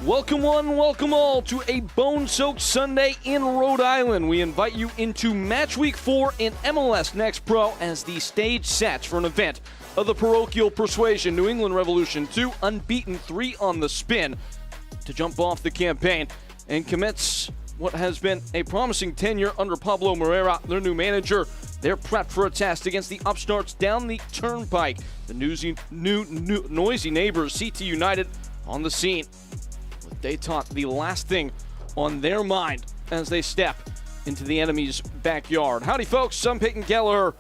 Welcome one, welcome all to a bone-soaked Sunday in Rhode Island. We invite you into match week 4 in MLS Next Pro as the stage sets for an event of the parochial persuasion. New England Revolution 2, unbeaten 3 on the spin to jump off the campaign and commence what has been a promising tenure under Pablo Moreira, their new manager. They're prepped for a test against the upstarts down the turnpike. The noisy neighbors, CT United, on the scene. They taught the last thing on their mind as they step into the enemy's backyard. Howdy, folks. I'm Peyton Geller.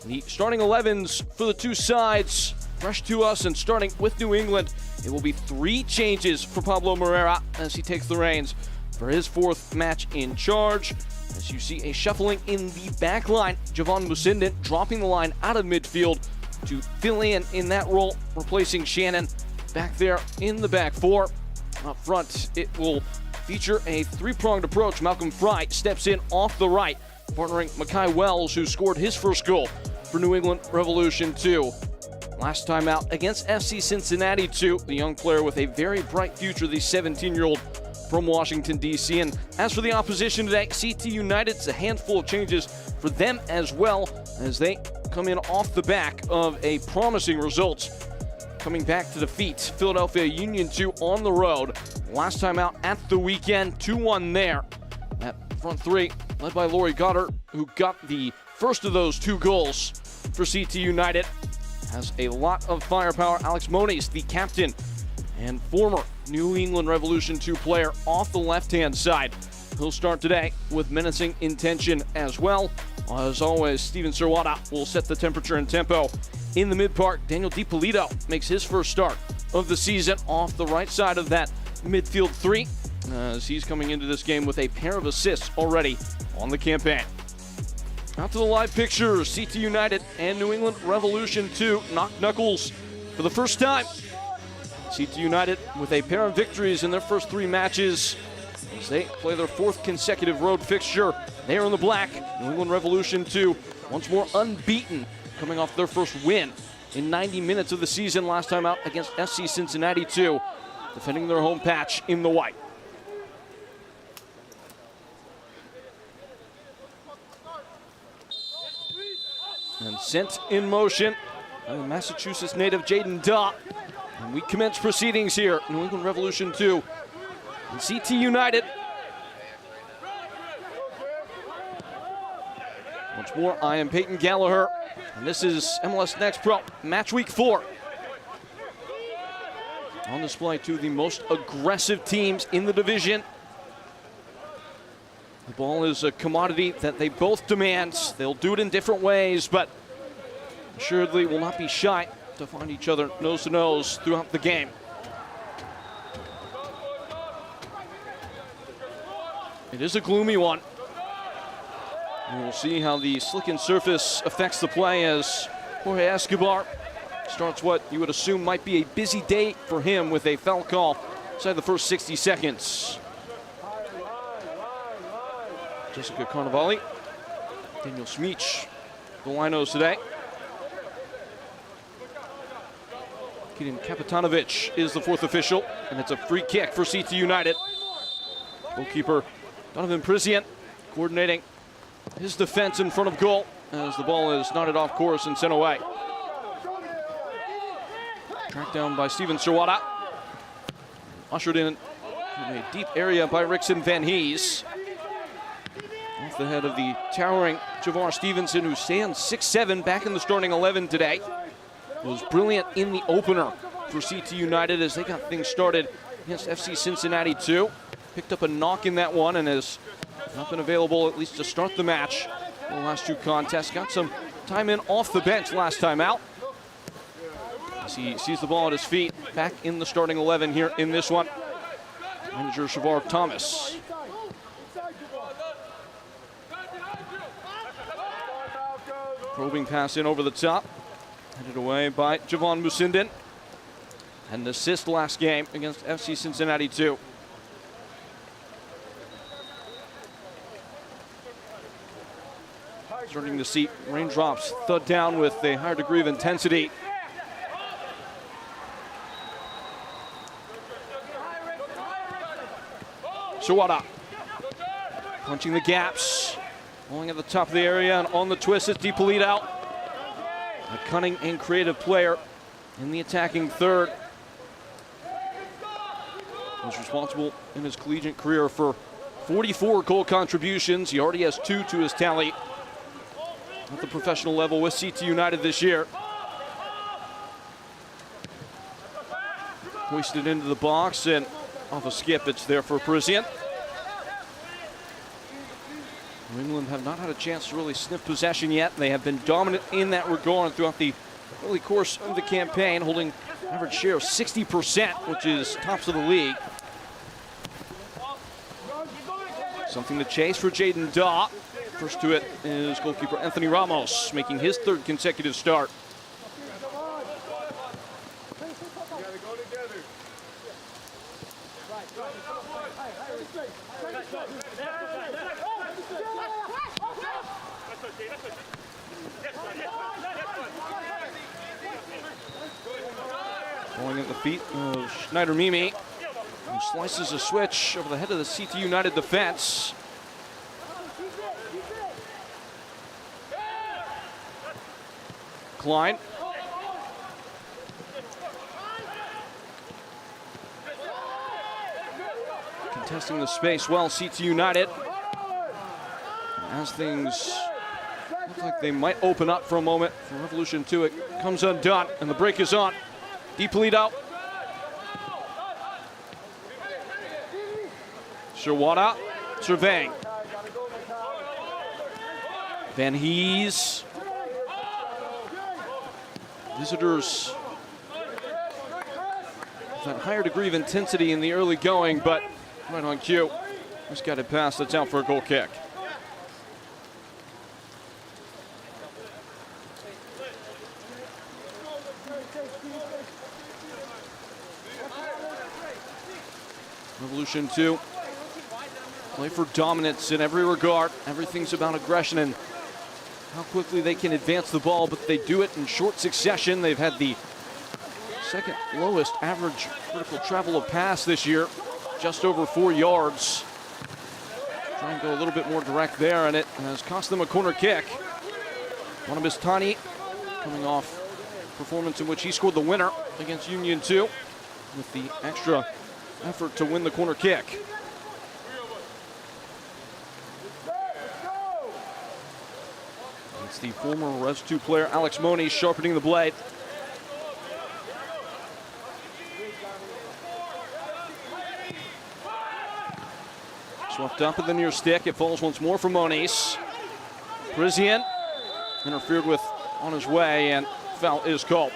The starting 11s for the two sides, fresh to us and starting with New England. It will be 3 changes for Pablo Moreira as he takes the reins for his 4th match in charge. As you see a shuffling in the back line, Javon Musindin dropping the line out of midfield to fill in that role, replacing Shannon back there in the back 4. Up front, it will feature a 3-pronged approach. Malcolm Fry steps in off the right, partnering Makai Wells, who scored his first goal for New England Revolution 2. Last time out against FC Cincinnati 2, the young player with a very bright future, the 17-year-old from Washington, D.C. And as for the opposition today, CT United's a handful of changes for them as well as they come in off the back of a promising result. Coming back to defeat Philadelphia Union 2 on the road. Last time out at the weekend, 2-1 there. That front 3 led by Laurie Goddard, who got the first of those 2 goals for CT United. Has a lot of firepower. Alex Moniz, the captain and former New England Revolution 2 player, off the left-hand side. He'll start today with menacing intention as well. As always, Steven Serwada will set the temperature and tempo. In the mid-park, Daniel DiPolito makes his first start of the season off the right side of that midfield 3, as he's coming into this game with a pair of assists already on the campaign. Out to the live pictures, CT United and New England Revolution 2 knock knuckles for the first time. CT United with a pair of victories in their first 3 matches as they play their 4th consecutive road fixture. They are in the black. New England Revolution 2 once more unbeaten, coming off their first win in 90 minutes of the season last time out against FC Cincinnati 2, defending their home patch in the white. And sent in motion by Massachusetts native Jaden Daw. And we commence proceedings here. New England Revolution 2 and CT United. Once more, I am Peyton Gallagher, and this is MLS Next Pro, match week 4. On display, 2 of the most aggressive teams in the division. The ball is a commodity that they both demand. They'll do it in different ways, but assuredly will not be shy to find each other nose to nose throughout the game. It is a gloomy one. And we'll see how the slickened surface affects the play as Jorge Escobar starts what you would assume might be a busy day for him with a foul call inside the first 60 seconds. Jessica Carnevale, Daniel Smeech, the linos today. Keaton Kapitanovic is the 4th official, and it's a free kick for CT United. Goalkeeper Donovan Prisian coordinating his defense in front of goal as the ball is knotted off course and sent away. Tracked down by Steven Serwada. Ushered in a deep area by Rickson Van Hees. Off the head of the towering Javar Stevenson, who stands 6'7", back in the starting 11 today. Was brilliant in the opener for CT United as they got things started against FC Cincinnati 2. Picked up a knock in that one and has not been available at least to start the match in the last 2 contests. Got some time in off the bench last time out. As he sees the ball at his feet, back in the starting 11 here in this one. Manager Shavar Thomas. Probing pass in over the top. Headed away by Javon Musindin. Had an assist last game against FC Cincinnati 2. Starting to see raindrops thud down with a higher degree of intensity. Sawada punching the gaps, pulling at the top of the area, and on the twist is Disallowed. A cunning and creative player in the attacking third. Was responsible in his collegiate career for 44 goal contributions. He already has 2 to his tally at the professional level with CT United this year. Hoisted into the box, and off a skip, it's there for Parisian. New England have not had a chance to really sniff possession yet. They have been dominant in that regard throughout the early course of the campaign, holding an average share of 60%, which is tops of the league. Something to chase for Jaden Daw. First to it is goalkeeper Anthony Ramos, making his 3rd consecutive start. Going at the feet of Schneider Mimi, who slices a switch over the head of the CT United defense. Klein. Contesting the space well, CT United. As things look like they might open up for a moment for Revolution 2, it comes undone, and the break is on. Disallowed. Sherwada surveying. Van Hees. Visitors with that higher degree of intensity in the early going, but right on cue. Just got it past. That's out for a goal kick. Revolution 2 play for dominance in every regard. Everything's about aggression and how quickly they can advance the ball, but they do it in short succession. They've had the 2nd lowest average vertical travel of pass this year, just over 4 yards. Try and go a little bit more direct there, and it has cost them a corner kick. Barnabas Tani coming off performance in which he scored the winner against Union 2 with the extra effort to win the corner kick. It's the former Res 2 player Alex Moni sharpening the blade. Swept up at the near stick. It falls once more for Moniz. Parisian interfered with on his way, and foul is called.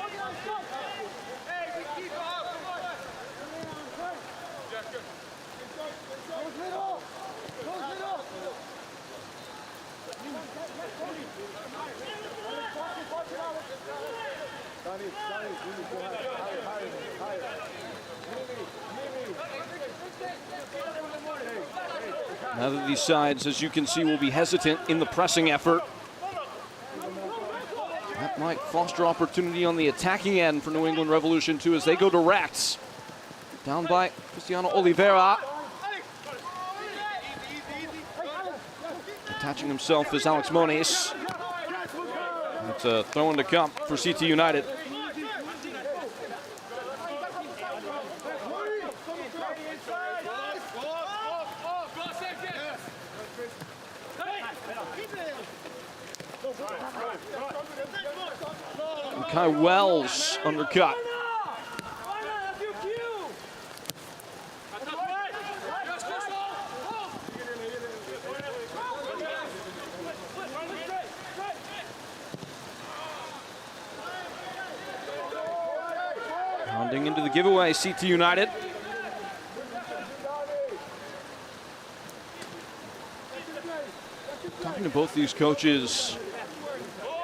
Neither of these sides, as you can see, will be hesitant in the pressing effort. That might foster opportunity on the attacking end for New England Revolution 2 as they go direct. Down by Cristiano Oliveira. Attaching himself is Alex Moniz. It's a throw in to come for CT United. Kai Wells undercut. Pounding into the giveaway, CT United. Talking to both these coaches,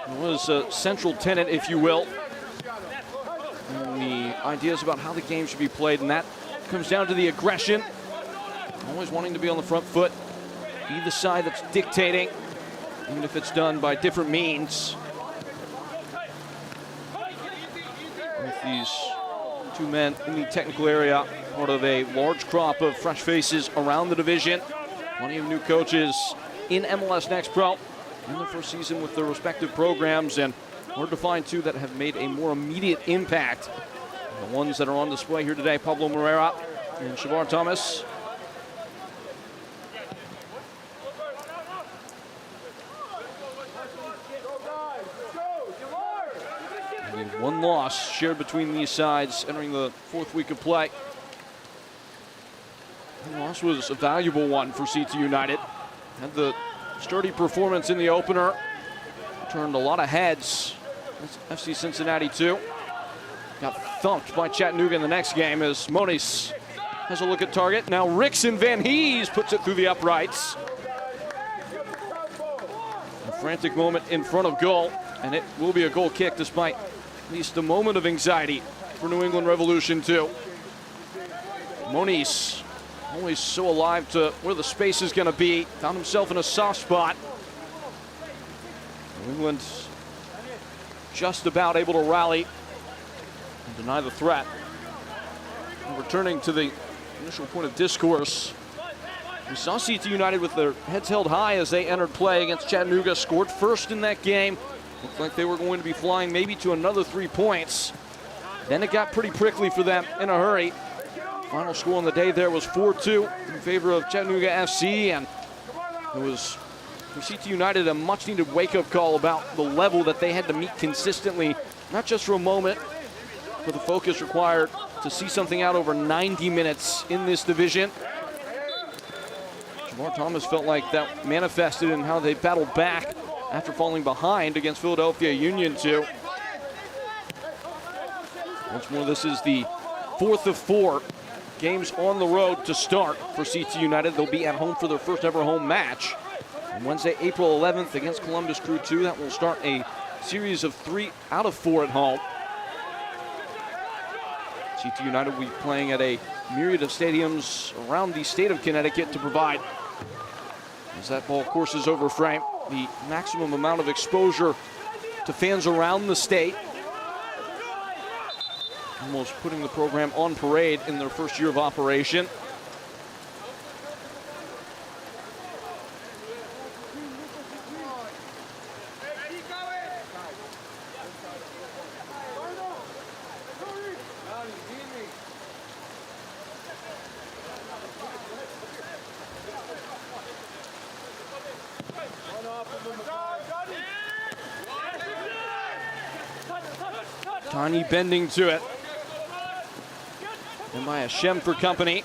it was a central tenet, if you will, and the ideas about how the game should be played, and that comes down to the aggression. Always wanting to be on the front foot, be the side that's dictating, even if it's done by different means. With these Two men in the technical area, part of a large crop of fresh faces around the division. Plenty of new coaches in MLS Next Pro in their first season with their respective programs, and hard to find two that have made a more immediate impact. The ones that are on display here today, Pablo Moreira and Shavar Thomas. And one loss shared between these sides entering the fourth week of play. The loss was a valuable one for CT United. Had the sturdy performance in the opener. Turned a lot of heads. That's FC Cincinnati too. Got thumped by Chattanooga in the next game as Moniz has a look at target. Now Rickson Van Hees puts it through the uprights. A frantic moment in front of goal, and it will be a goal kick despite at least a moment of anxiety for New England Revolution too. Moniz, always so alive to where the space is going to be, found himself in a soft spot. New England just about able to rally and deny the threat. And returning to the initial point of discourse, we saw CT United with their heads held high as they entered play against Chattanooga, scored first in that game. Looked like they were going to be flying maybe to another 3 points. Then it got pretty prickly for them in a hurry. Final score on the day there was 4-2 in favor of Chattanooga FC, and it was for CT United a much-needed wake-up call about the level that they had to meet consistently, not just for a moment, but the focus required to see something out over 90 minutes in this division. Shavar Thomas felt like that manifested in how they battled back after falling behind against Philadelphia Union 2. Once more, this is the fourth of 4 games on the road to start for CT United. They'll be at home for their first ever home match on Wednesday, April 11th against Columbus Crew 2. That will start a series of 3 out of 4 at home. CT United will be playing at a myriad of stadiums around the state of Connecticut to provide, as that ball courses over frame, the maximum amount of exposure to fans around the state. Almost putting the program on parade in their first year of operation. Tiny bending to it. And by Hashem for company.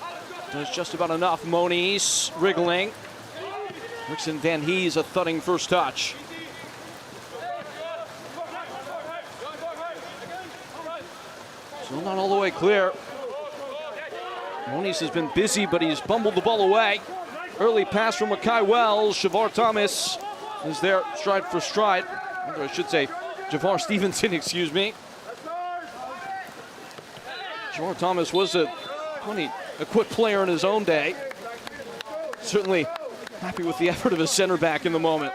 Does just about enough. Moniz wriggling. Rickson Van Hees a thudding first touch. Still not all the way clear. Moniz has been busy, but he's bumbled the ball away. Early pass from Makai Wells. Shavar Thomas is there stride for stride. Or I should say Javar Stevenson, excuse me. Shavar Thomas was a quick player in his own day. Certainly happy with the effort of his center back in the moment.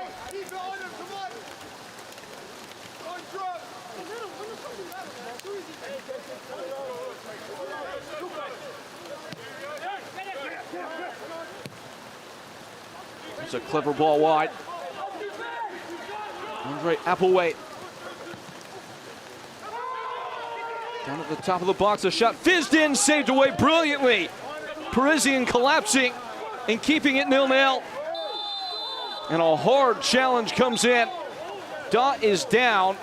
It's a clever ball wide. Andre Applewhite. Down at the top of the box, a shot fizzed in, saved away brilliantly. Parisian collapsing and keeping it 0-0. And a hard challenge comes in. Dot is down.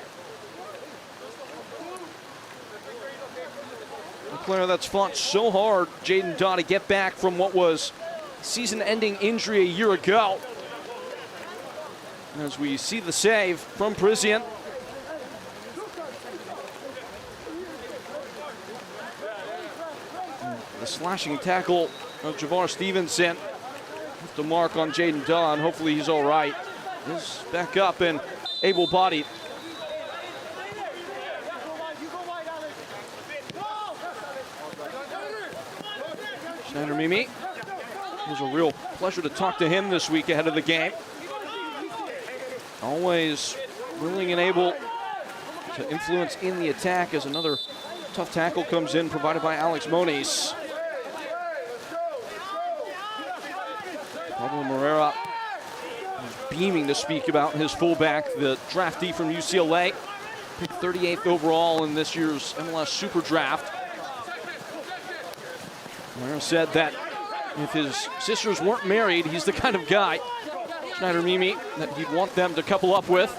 A player that's fought so hard, Jaden Dot, to get back from what was season-ending injury a year ago. As we see the save from Parisian. The slashing tackle of Javar Stevenson. Have to mark on Jaden Dunn. Hopefully he's all right. He's back up and able-bodied. Schneider Mimi. It was a real pleasure to talk to him this week ahead of the game. Always willing and able to influence in the attack as another Tough tackle comes in, provided by Alex Moniz. Pablo Moreira is beaming to speak about his fullback, the draftee from UCLA. Picked 38th overall in this year's MLS Super Draft. Moreira said that if his sisters weren't married, he's the kind of guy, Schneider Mimi, that he'd want them to couple up with.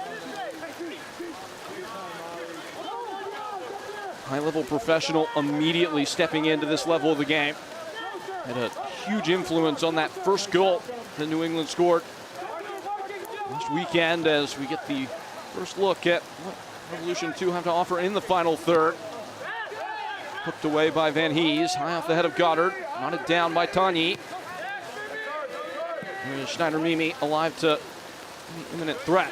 High-level professional immediately stepping into this level of the game. Had a huge influence on that first goal that New England scored last weekend, as we get the first look at what Revolution 2 have to offer in the final third. Hooked away by Van Hees, high off the head of Goddard, knotted down by Tanyi. Schneider Mimi alive to any imminent threat.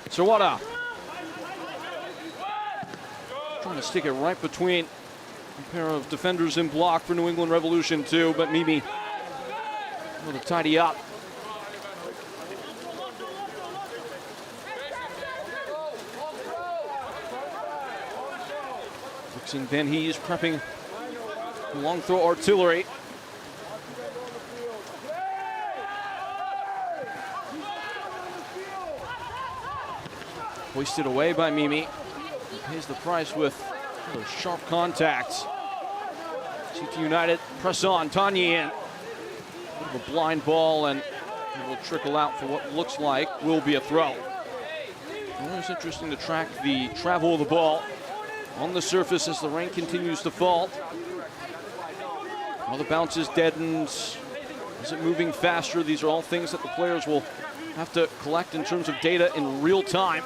Sawada trying to stick it right between a pair of defenders in block for New England Revolution 2, but Mimi able to tidy up. Fixing Van Hees, prepping long throw artillery. Hoisted away by Mimi. Pays the price with those sharp contacts. CT United press on. Tanyi in. Bit of a blind ball, and it will trickle out for what looks like will be a throw. Always interesting to track the travel of the ball on the surface as the rain continues to fall. While the bounce is deadened, is it moving faster? These are all things that the players will have to collect in terms of data in real time.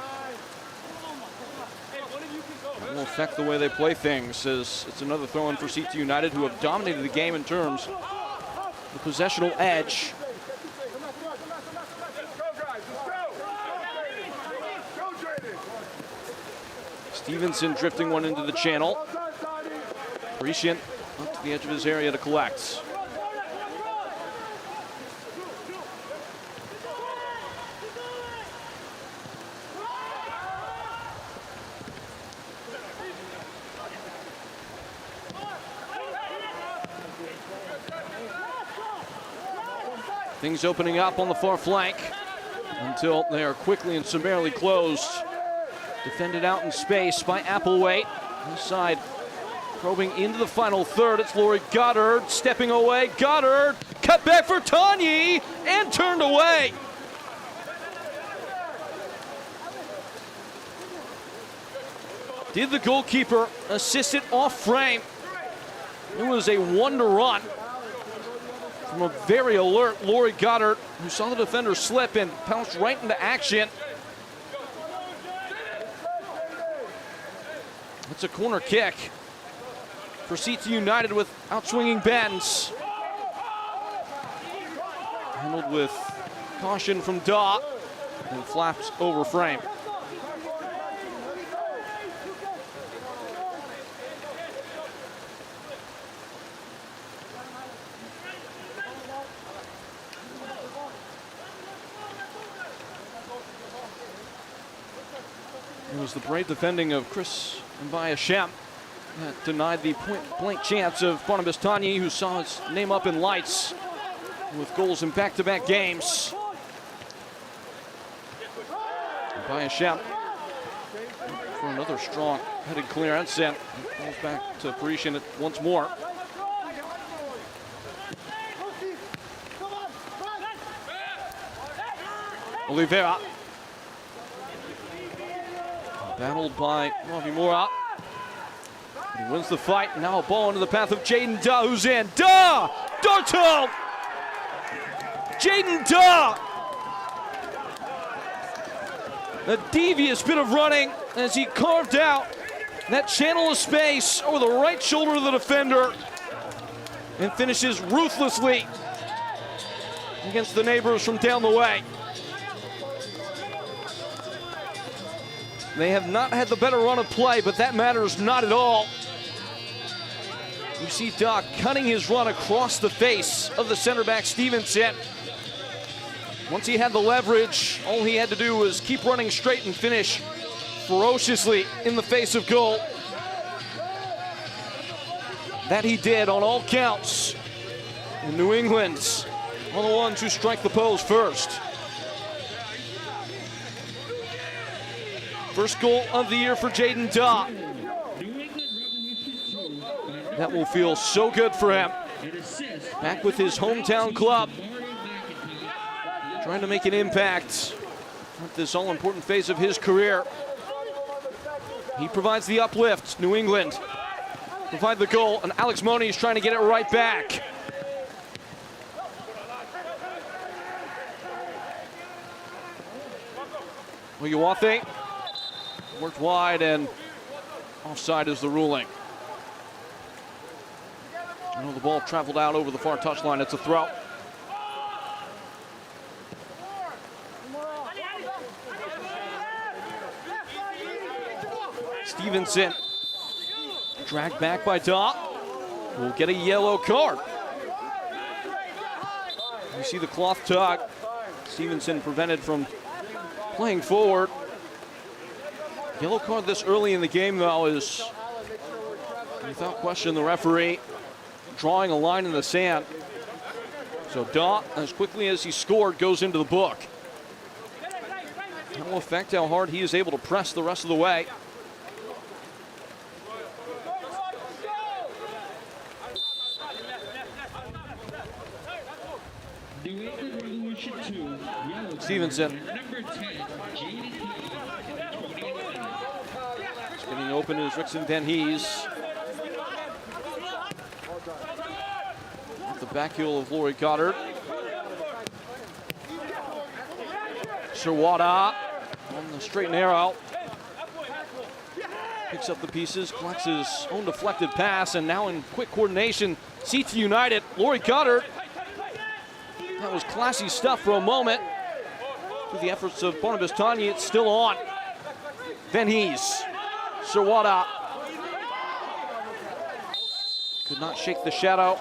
It will affect the way they play things, as it's another throw-in for CT United, who have dominated the game in terms of the possessional edge. Stevenson drifting one into the channel. Parisian up to the edge of his area to collect. Things opening up on the far flank until they are quickly and summarily closed. Defended out in space by Applewhite. Inside, probing into the final third. It's Laurie Goddard stepping away. Goddard cut back for Tanyi and turned away. Did the goalkeeper assist it off frame? It was a wonder run from a very alert Laurie Goddard, who saw the defender slip and pounced right into action. It's a corner kick for CT United with outswinging bends. Handled with caution from Daw and flaps over frame. It was the brave defending of Chris Mbayashem that denied the point-blank chance of Barnabas Tanyi, who saw his name up in lights with goals in back-to-back games. Mbayashem for another strong headed clearance, and falls back to Parisian once more. Oliveira. Battled by Ravi Mora. He wins the fight. Now a ball into the path of Jaden Daw, who's in. Daw! Darto! Jaden Daw! A devious bit of running as he carved out that channel of space over the right shoulder of the defender and finishes ruthlessly against the neighbors from down the way. They have not had the better run of play, but that matters not at all. You see Doc cutting his run across the face of the center back Stevenson. Once he had the leverage, all he had to do was keep running straight and finish ferociously in the face of goal. That he did on all counts. And New England are the ones who strike the pose first. First goal of the year for Jaden Daw. That will feel so good for him. Back with his hometown club. Trying to make an impact at this all-important phase of his career. He provides the uplift. New England provide the goal, and Alex Money is trying to get it right back. Uyawathe worked wide, and offside is the ruling. I know the ball traveled out over the far touchline. It's a throw. Stevenson dragged back by Daw. Will get a yellow card. You see the cloth tug. Stevenson prevented from playing forward. Yellow card this early in the game, though, is without question the referee drawing a line in the sand. So Daw, as quickly as he scored, goes into the book. That will affect how hard he is able to press the rest of the way. Stevenson. Getting open is Rickson Van Hees. The back heel of Laurie Goddard. Sirwada on the straight and narrow. Picks up the pieces, collects his own deflected pass, and now in quick coordination, CT United, Laurie Goddard. That was classy stuff for a moment. Through the efforts of Barnabas Tanyi, it's still on. Van Hees, Sirwada. Could not shake the shadow.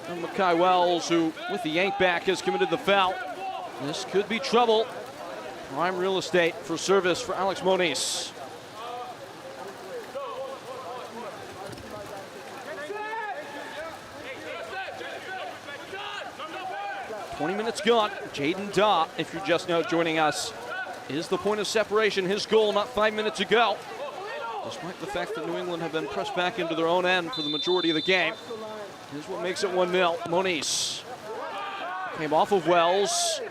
And Mackay Wells, who with the yank back has committed the foul. This could be trouble. Prime real estate for service for Alex Moniz. "20 minutes gone." Jaden Daw, if you're just now joining us, is the point of separation. His goal not 5 minutes ago. Despite the fact that New England have been pressed back into their own end for the majority of the game. Here's what makes it 1-0. Moniz came off of Wells.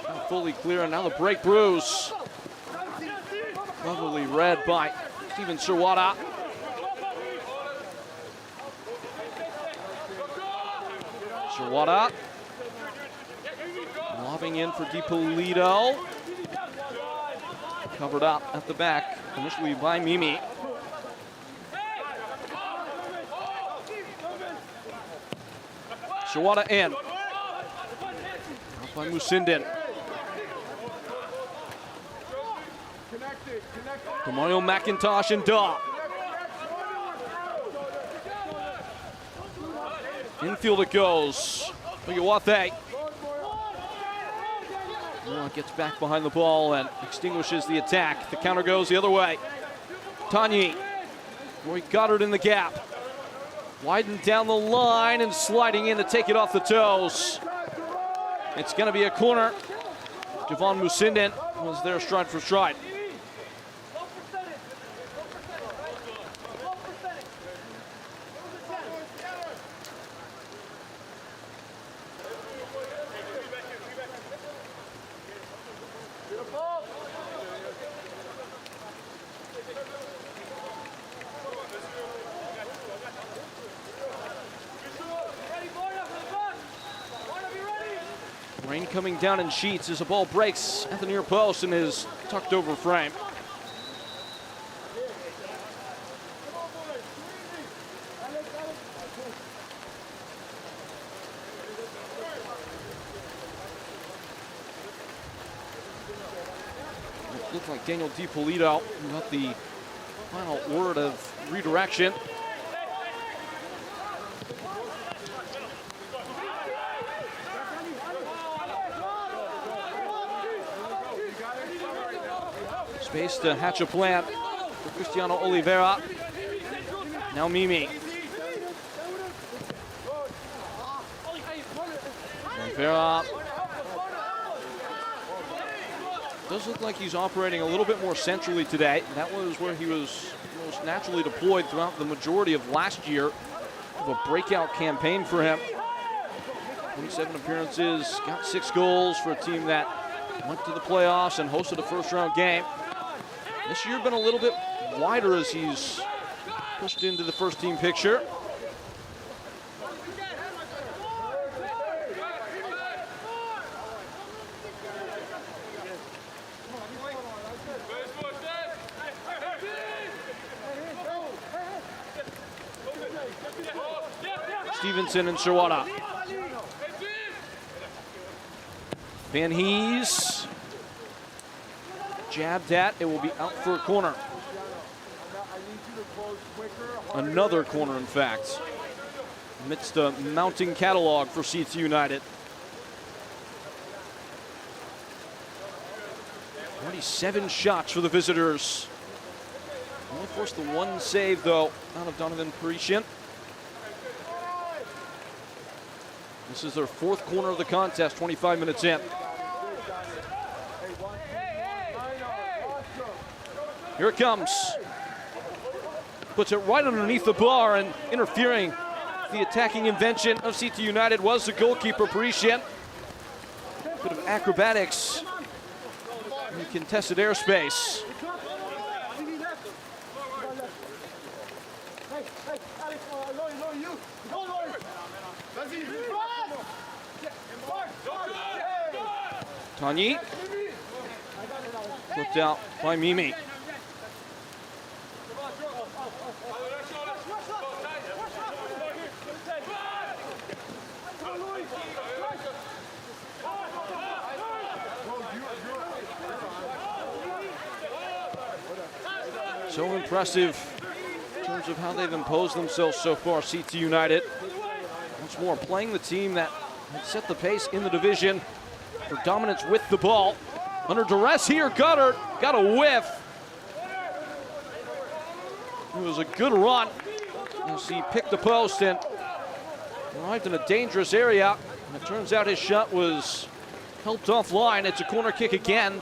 Not fully clear, and now the break bruise. Cleverly read by Steven Sirwada. Sirwada lobbing in for DiPolito. Covered up at the back, initially by Mimi. Sirwada in. Out by Musinden. Demario McIntosh and Daw. Infield it goes. Uyawathe. Gets back behind the ball and extinguishes the attack. The counter goes the other way. Tanyi. Roy Goddard in the gap. Widened down the line and sliding in to take it off the toes. It's going to be a corner. Javon Musinden was there stride for stride. coming down in sheets as the ball breaks at the near post and is tucked over frame. It looked like Daniel DiPolito got the final word of redirection. Space to hatch a plan for Cristiano Oliveira. Now Mimi. Oliveira. Does look like he's operating a little bit more centrally today. That was where he was most naturally deployed throughout the majority of last year. Of a breakout campaign for him. 27 appearances, got 6 goals for a team that went to the playoffs and hosted a first-round game. This year been a little bit wider as he's pushed into the first-team picture. Stevenson and Sherwada. Van Hees. Jabbed at, it will be out for a corner. Another corner, in fact. Amidst a mounting catalog for CT United. Already 7 shots for the visitors. Only forced the 1 save, though, out of Donovan Parisian. This is their 4th corner of the contest, 25 minutes in. Here it comes. Puts it right underneath the bar, and interfering the attacking invention of CT United was the goalkeeper, Parisian. Bit of acrobatics in contested airspace. Tanyi. Flipped out by Mimi. So impressive in terms of how they've imposed themselves so far, CT United. Once more, playing the team that set the pace in the division for dominance with the ball. Under duress here, Goddard got a whiff. It was a good run as he picked the post and arrived in a dangerous area. And it turns out his shot was helped offline. It's a corner kick again.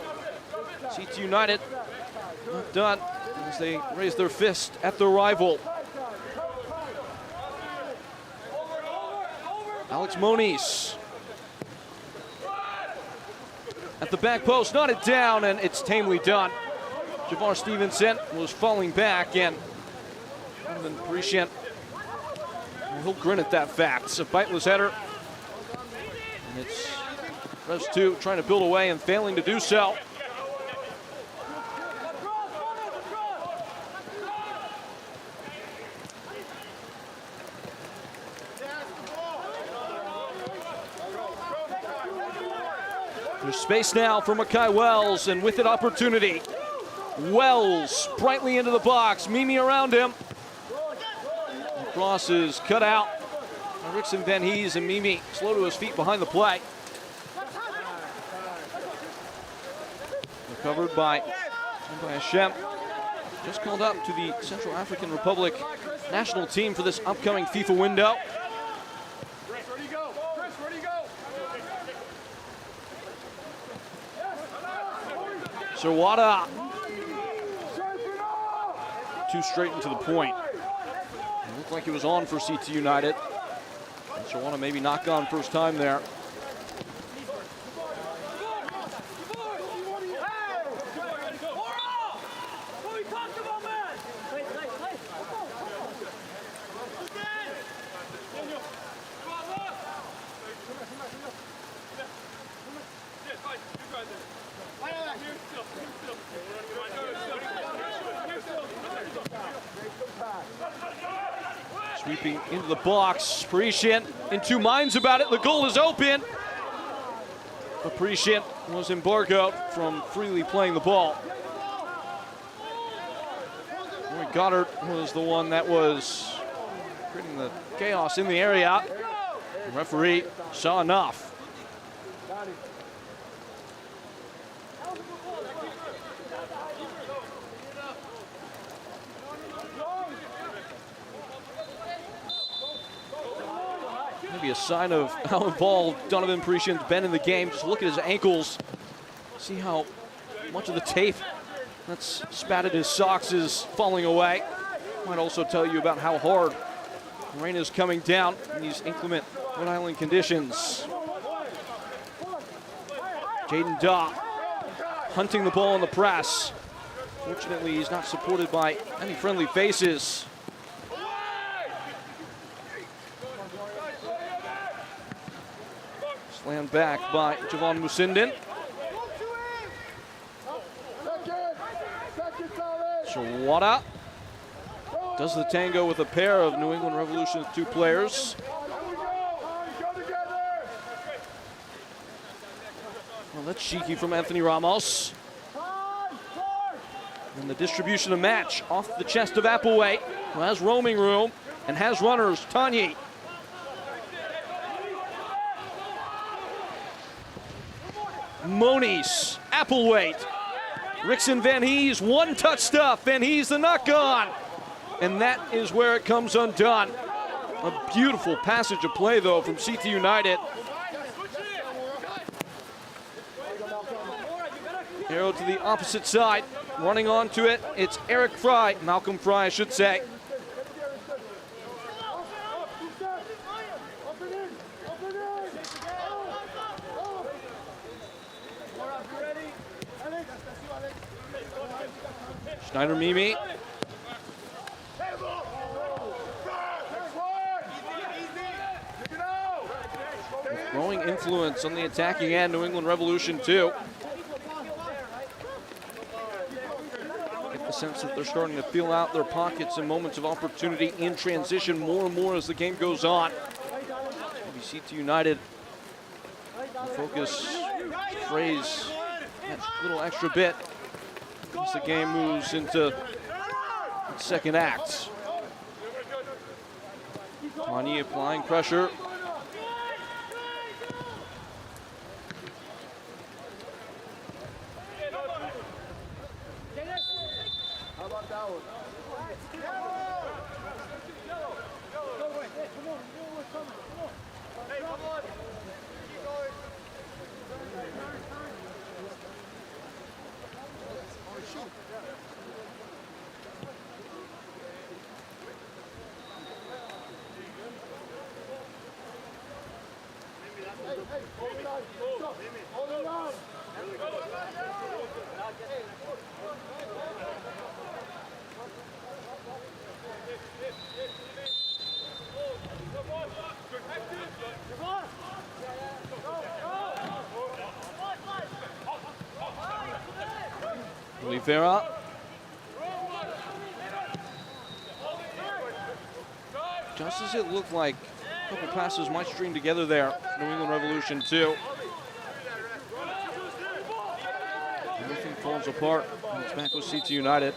CT United not done as they raise their fist at their rival. Alex Moniz at the back post, knotted down, and it's tamely done. Javar Stevenson was falling back, and then Parisian, he'll grin at that fact. It's a biteless header, and it's Res 2 trying to build away and failing to do so. There's space now for Makai Wells, and with it, opportunity. Wells brightly into the box, Mimi around him. The cross is cut out. Rickson, Van Hees, and Mimi slow to his feet behind the play. Recovered by Hashem. Just called up to the Central African Republic national team for this upcoming FIFA window. Sherwada. 2 straight into the point. It looked like it was on for CT United. And Sherwada maybe not gone first time there. Sweeping into the box, Parisian in two minds about it. The goal is open. But Parisian was embargoed from freely playing the ball. Roy Goddard was the one that was creating the chaos in the area. The referee saw enough. Maybe a sign of how involved Donovan Parisian's been in the game. Just look at his ankles. See how much of the tape that's spattered his socks is falling away. Might also tell you about how hard rain is coming down in these inclement Rhode Island conditions. Jaden Daw hunting the ball in the press. Fortunately, he's not supported by any friendly faces. Slammed back by Javon Musindin. Shawada does the tango with a pair of New England Revolution's two players. Well, that's cheeky from Anthony Ramos. And the distribution of match off the chest of Applewhite, who has roaming room and has runners. Tanyi. Moniz, Applewhite, Rickson Van Hees, one-touch stuff. Van Hees the knock on. And that is where it comes undone. A beautiful passage of play, though, from CT United. Arrow to the opposite side. Running onto it, it's Eric Fry. Malcolm Fry, I should say. Schneider Mimi. With growing influence on the attacking end, New England Revolution too. Get the sense that they're starting to feel out their pockets in moments of opportunity in transition more and more as the game goes on. Maybe CT United focus, phrase that little extra bit as the game moves into its second act. Tanyi applying pressure. How about that one? Oliveira. Just as it looked like a couple passes might string together there, New England Revolution too. Everything falls apart, and it's back with CT United.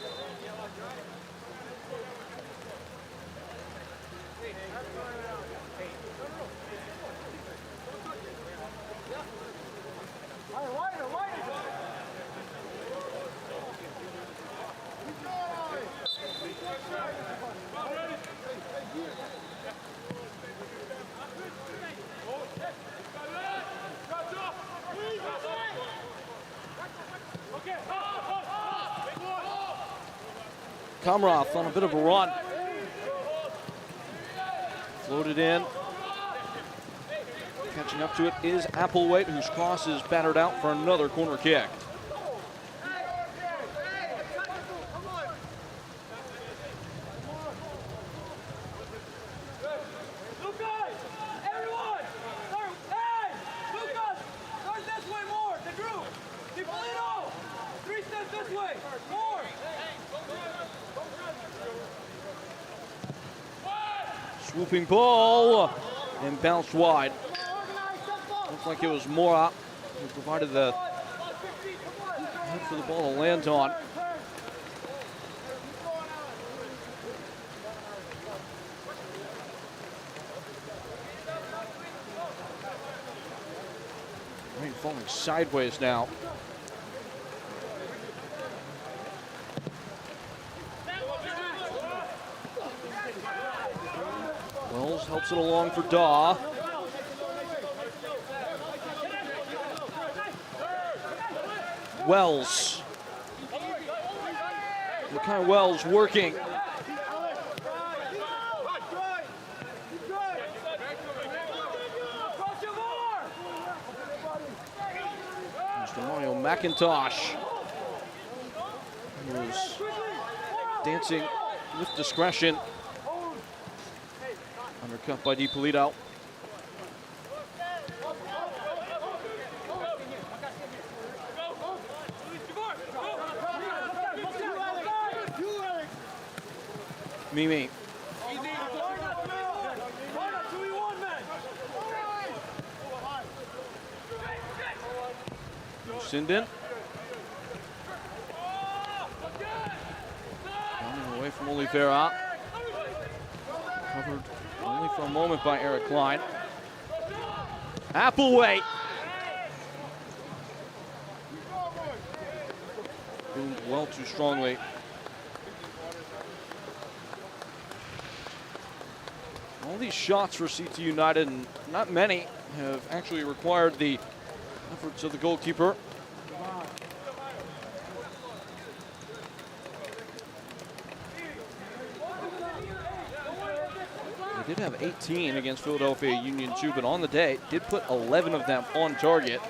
Kamroth on a bit of a run. Floated in. Catching up to it is Applewhite, whose cross is battered out for another corner kick. Swooping ball and bounced wide. Looks like it was Mora who provided the head for the ball to land on. Rain falling sideways now. Wells helps it along for Daw. Wells. Makai Wells working. Mr. Mario McIntosh, who's dancing with discretion. Undercut by DiPolito. Mimi. Sinden. Coming away from Oliveira. Covered only for a moment by Eric Klein. Applewhite. Boomed well too strongly. All these shots for CT United, and not many, have actually required the efforts of the goalkeeper. They did have 18 against Philadelphia Union 2, but on the day, did put 11 of them on target.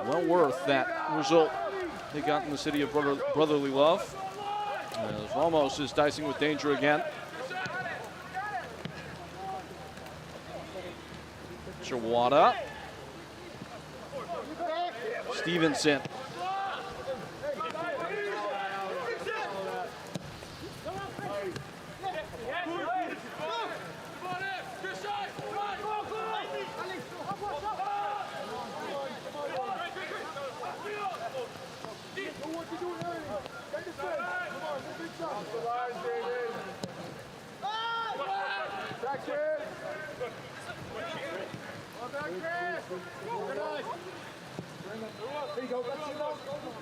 Well worth that result they got in the city of brotherly love. As Ramos is dicing with danger again. Shawada. Stevenson.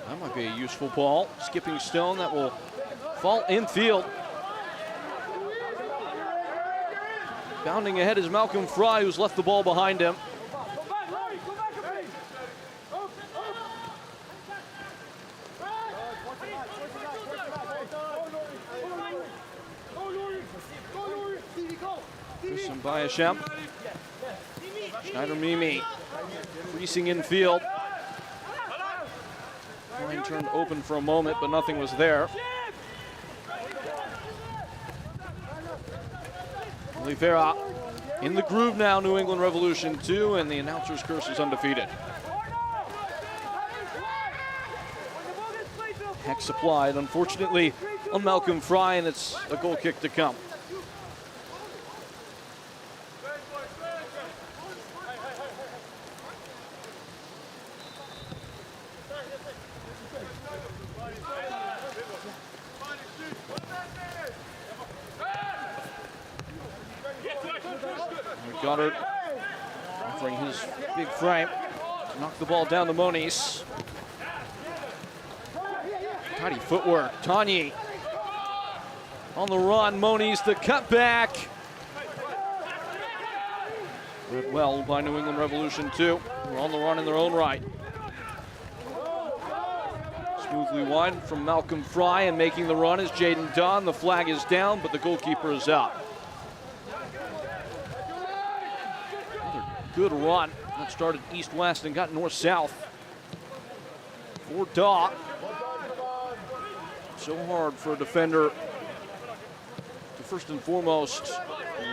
That might be a useful ball. Skipping stone that will fall infield. Bounding ahead is Malcolm Fry, who's left the ball behind him. Christian Bayashem. Schneider Mimi creasing infield. Line turned open for a moment, but nothing was there. Oliveira in the groove now, New England Revolution 2, and the announcer's curse is undefeated. Hex applied, unfortunately, on Malcolm Fry, and it's a goal kick to come. Goddard offering his big frame to knock the ball down to Moniz. Tidy footwork. Tanyi on the run. Moniz the cutback. Read well by New England Revolution 2. We're on the run in their own right. Smoothly wide from Malcolm Fry, and making the run is Jaden Dunn. The flag is down, but the goalkeeper is out. Good run that started east-west and got north-south for Daw. So hard for a defender to first and foremost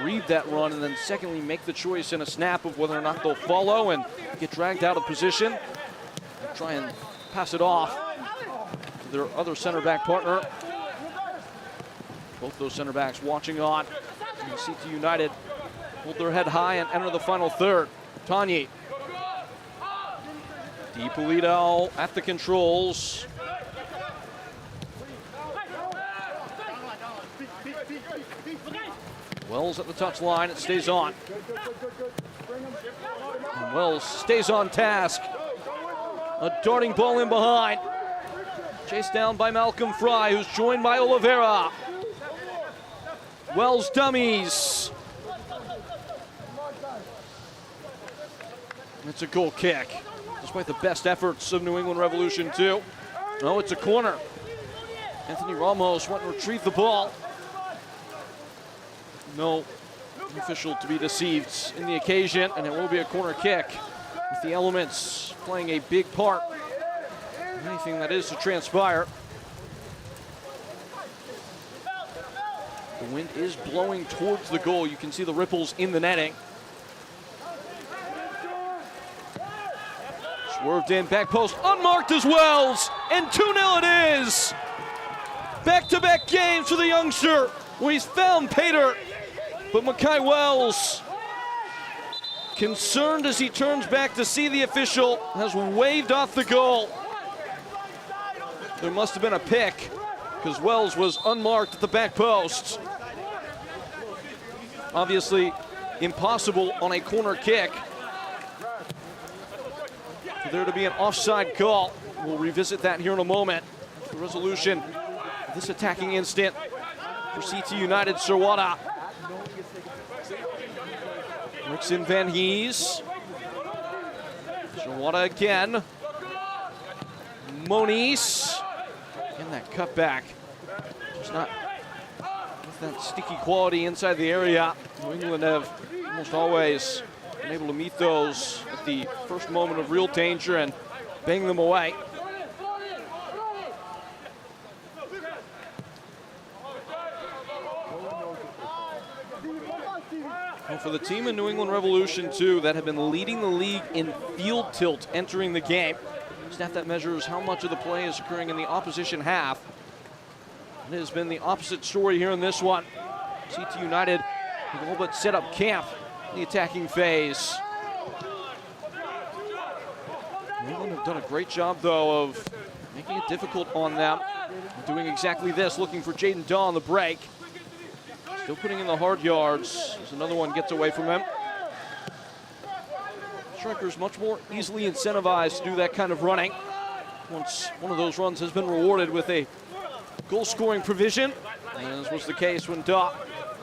read that run, and then secondly make the choice in a snap of whether or not they'll follow and get dragged out of position and try and pass it off to their other center back partner. Both those center backs watching on. CT United hold their head high and enter the final third. Tanyi. DiPolito at the controls. Wells at the touch line. It stays on. And Wells stays on task. A darting ball in behind. Chased down by Malcolm Fry, who's joined by Oliveira. Wells dummies. It's a goal kick, despite the best efforts of New England Revolution too. No, it's a corner. Anthony Ramos went and retrieved the ball. No official to be deceived in the occasion, and it will be a corner kick, with the elements playing a big part in anything that is to transpire. The wind is blowing towards the goal. You can see the ripples in the netting. Swerved in, back post, unmarked as Wells, and 2-0 it is. Back-to-back games for the youngster, where he's found Pater, but Makai Wells, concerned as he turns back to see the official, has waved off the goal. There must have been a pick, because Wells was unmarked at the back post. Obviously, impossible on a corner kick for there to be an offside call. We'll revisit that here in a moment. The resolution of this attacking instant for CT United, Sirwada. Rickson Van Hees. Sirwada again. Moniz. And that cutback. Just not with that sticky quality inside the area. New England have almost always been able to meet those at the first moment of real danger and bang them away. And for the team in New England Revolution, too, that have been leading the league in field tilt entering the game. Stat that measures how much of the play is occurring in the opposition half. It has been the opposite story here in this one. CT United have all but set up camp in the attacking phase. New England have done a great job, though, of making it difficult on them. Doing exactly this, looking for Jaden Daw on the break. Still putting in the hard yards as another one gets away from him. Strikers much more easily incentivized to do that kind of running once one of those runs has been rewarded with a goal-scoring provision, as was the case when Daw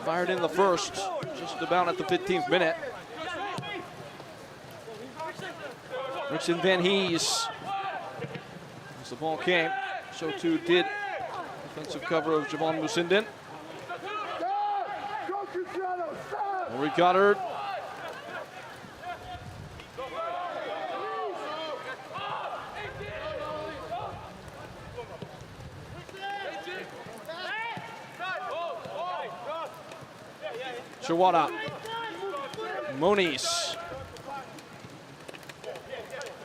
fired in the first, just about at the 15th minute. Rickson Van Hees, as the ball came, so too did defensive cover of Javon Musinden. Lori Goddard. Sirwada. Moniz.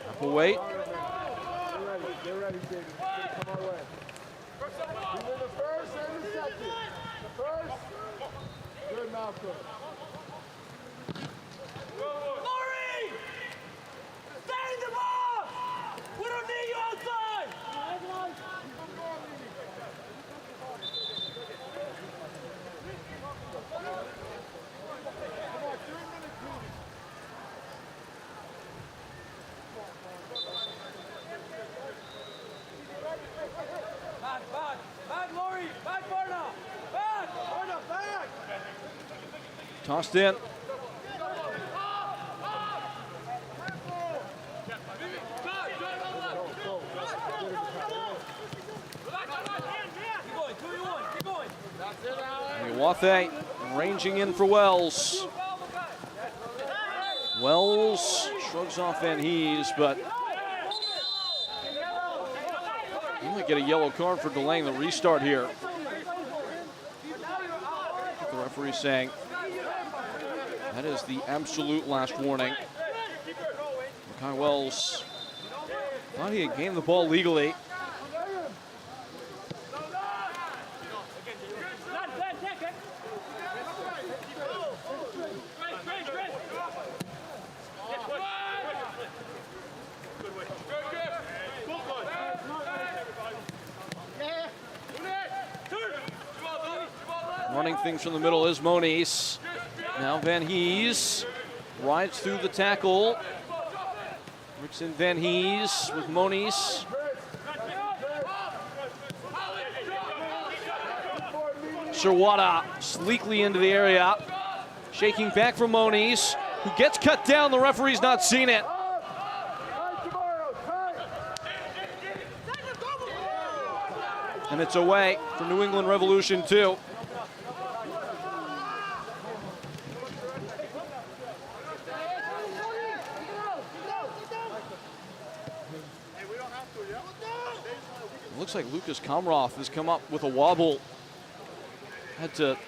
Applewhite. They're ready, David. Come our way. Either the first and the second. The first. Good, Malcolm. Lori! Stay in the ball! We don't need you outside! Back, Lori! Back, Barna! Back! Barna, back! Tossed in. Iwathe ranging in for Wells. Wells shrugs off Van Hees, but he might get a yellow card for delaying the restart here. The referee saying that is the absolute last warning. Makai Wells thought he had gained the ball legally. Running things from the middle is Moniz. Now Van Hees rides through the tackle. Rickson Van Hees with Moniz. Sherwada sleekly into the area. Shaking back from Moniz, who gets cut down. The referee's not seen it. And it's away for New England Revolution 2. It looks like Lucas Komroth has come up with a wobble. Had to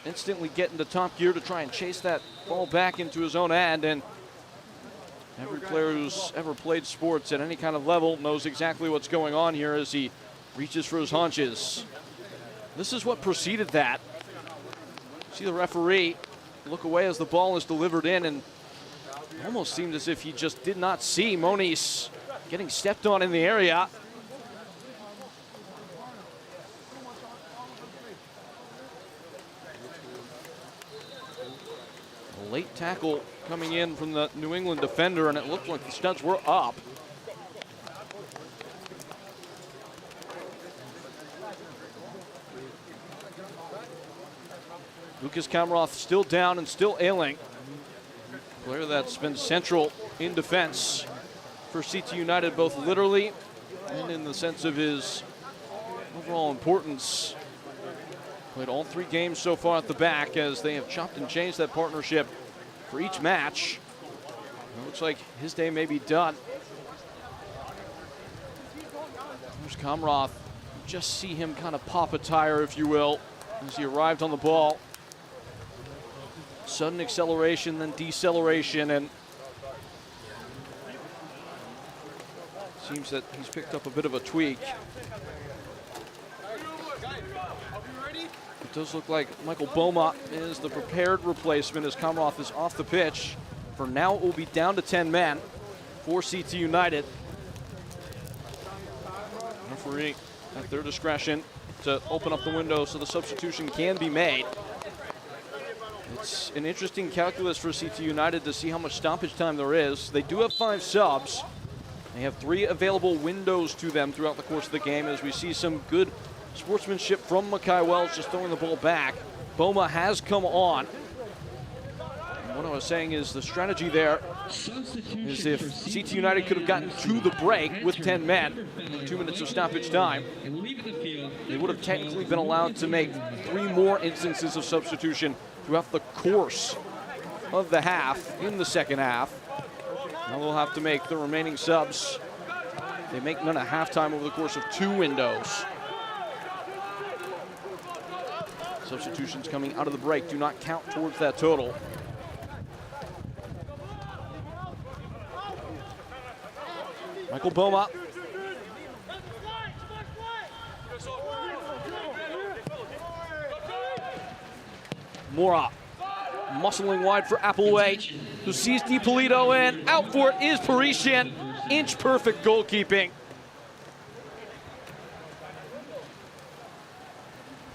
instantly get into top gear to try and chase that ball back into his own end. And every player who's ever played sports at any kind of level knows exactly what's going on here as he reaches for his haunches. This is what preceded that. See the referee look away as the ball is delivered in, and it almost seemed as if he just did not see Moniz getting stepped on in the area. A late tackle coming in from the New England defender, and it looked like the studs were up. Lucas Komroth still down and still ailing. Player that's been central in defense for CT United, both literally and in the sense of his overall importance. Played all 3 games so far at the back as they have chopped and changed that partnership for each match. It looks like his day may be done. There's Komroth. Just see him kind of pop a tire, if you will, as he arrived on the ball. Sudden acceleration, then deceleration, and seems that he's picked up a bit of a tweak. It does look like Michael Boma is the prepared replacement as Komroth is off the pitch. For now, it will be down to 10 men for CT United. Referee at their discretion to open up the window so the substitution can be made. It's an interesting calculus for CT United to see how much stoppage time there is. They do have 5 subs. They have 3 available windows to them throughout the course of the game as we see some good sportsmanship from Mackay Wells just throwing the ball back. Boma has come on. And what I was saying is the strategy there is if CT United could have gotten to the break with 10 men, 2 minutes of stoppage time, they would have technically been allowed to make 3 more instances of substitution throughout the course of the half, in the second half. Now they'll have to make the remaining subs. They make none at halftime over the course of 2 windows. Substitutions coming out of the break do not count towards that total. Michael Boma. Mora muscling wide for Appleway, who sees DiPolito in. Out for it is Parisian. Inch perfect goalkeeping.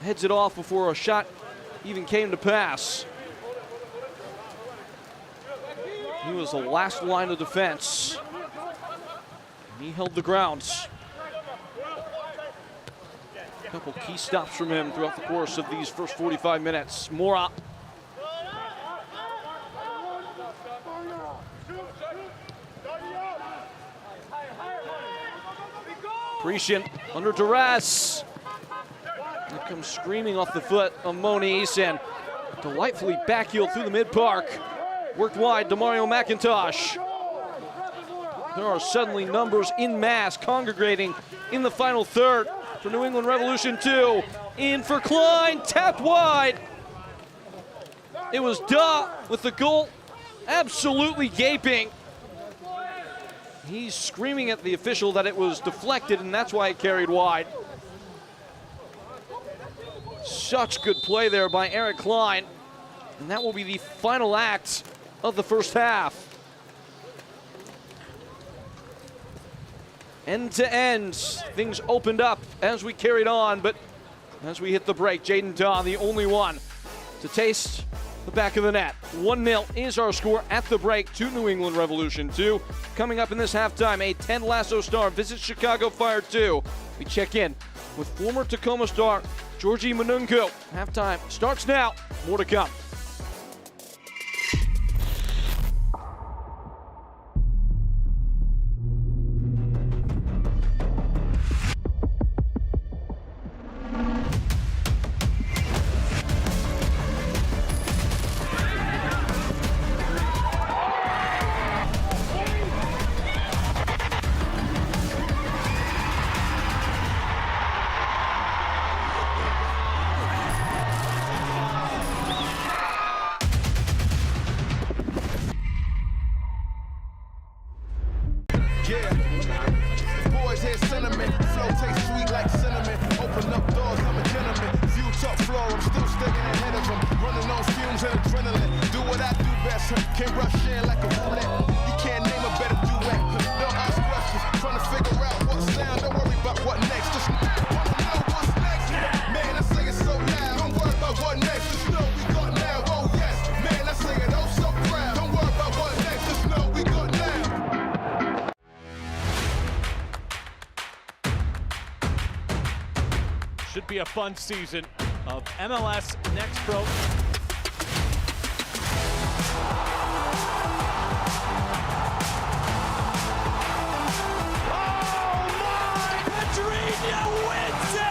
Heads it off before a shot even came to pass. He was the last line of defense. He held the grounds. A couple key stops from him throughout the course of these first 45 minutes. Mora. Parisian under duress. It comes screaming off the foot of Moniz and delightfully backheel through the mid-park. Worked wide to Mario McIntosh. There are suddenly numbers in mass congregating in the final third for New England Revolution 2. In for Klein, tapped wide. It was Duh with the goal absolutely gaping. He's screaming at the official that it was deflected, and that's why it carried wide. Such good play there by Eric Klein. And that will be the final act of the first half. End to end, things opened up as we carried on, but as we hit the break. Jaden Daw, the only one to taste the back of the net. 1-0 is our score at the break to New England Revolution 2. Coming up in this halftime, a 10 Lasso star visits Chicago Fire 2. We check in with former Tacoma star Georgie Manungu. Halftime starts now. More to come. Boys hear sentiment, flow tastes sweet like cinnamon. Open up doors, I'm a gentleman. View top floor, I'm still sticking ahead of them. Running on fumes and adrenaline. Do what I do best, can't rush in like a roulette. You can't name a better duet. Don't ask questions, trying to figure out what sound. Don't worry about what next, just wanna know what's next. Man, I say it so loud, don't worry about what next. Just know we got now, oh yes. Man, I say it oh so proud. Don't worry about what next, just know we got now. Should be a fun season of MLS Next Pro. Oh my! Pedrinho wins it!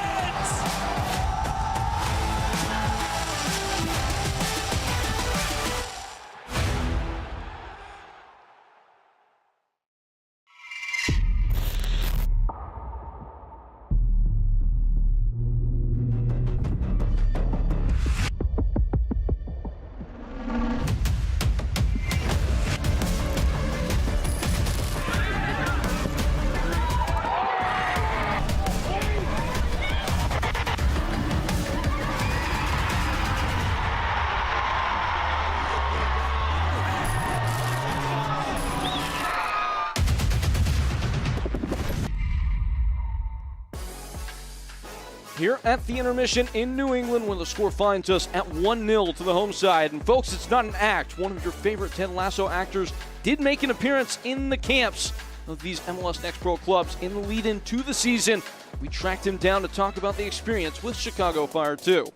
Here at the intermission in New England, when the score finds us at 1-0 to the home side. And folks, it's not an act. One of your favorite Ted Lasso actors did make an appearance in the camps of these MLS Next Pro clubs in the lead-in to the season. We tracked him down to talk about the experience with Chicago Fire 2.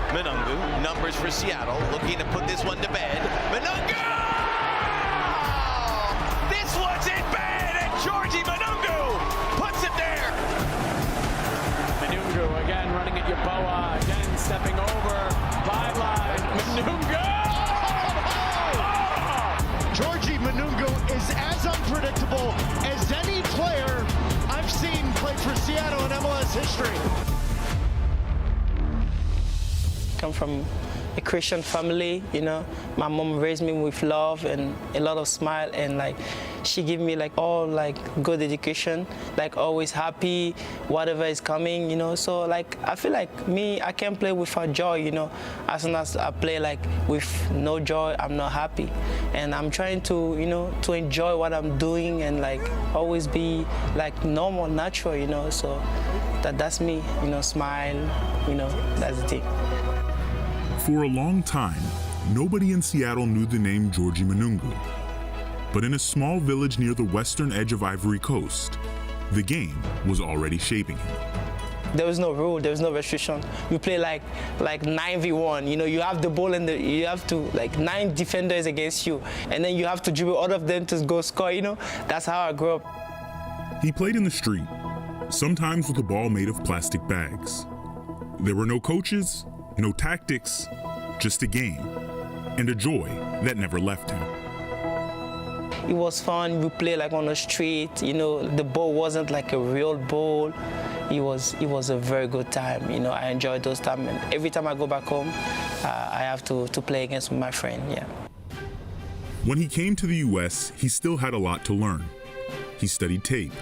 Manungu, numbers for Seattle, looking to put this one to bed. Manungu! This one's in bed, and Georgie Manungu puts it there. Manungu again running at Yaboa, again stepping over, byline, Manungu! Georgie Manungu is as unpredictable as any player I've seen play for Seattle in MLS history. Come from a Christian family, you know. My mom raised me with love and a lot of smile, and like she gave me like all like good education, like always happy whatever is coming, you know. So like I feel like me, I can play without joy, you know. As soon as I play like with no joy, I'm not happy, and I'm trying to, you know, to enjoy what I'm doing and like always be like normal, natural, you know. So that's me, you know, smile, you know, that's the thing. For a long time, nobody in Seattle knew the name Georgie Manungu. But in a small village near the western edge of Ivory Coast, the game was already shaping him. There was no rule, there was no restriction. We play like 9v1, you know, you have the ball and you have to, like 9 defenders against you, and then you have to dribble all of them to go score, you know. That's how I grew up. He played in the street, sometimes with a ball made of plastic bags. There were no coaches, no tactics, just a game, and a joy that never left him. It was fun. We played like on the street, you know, the ball wasn't like a real ball. It was a very good time, you know. I enjoyed those times, and every time I go back home, I have to play against my friend, yeah. When he came to the US, he still had a lot to learn. He studied tape,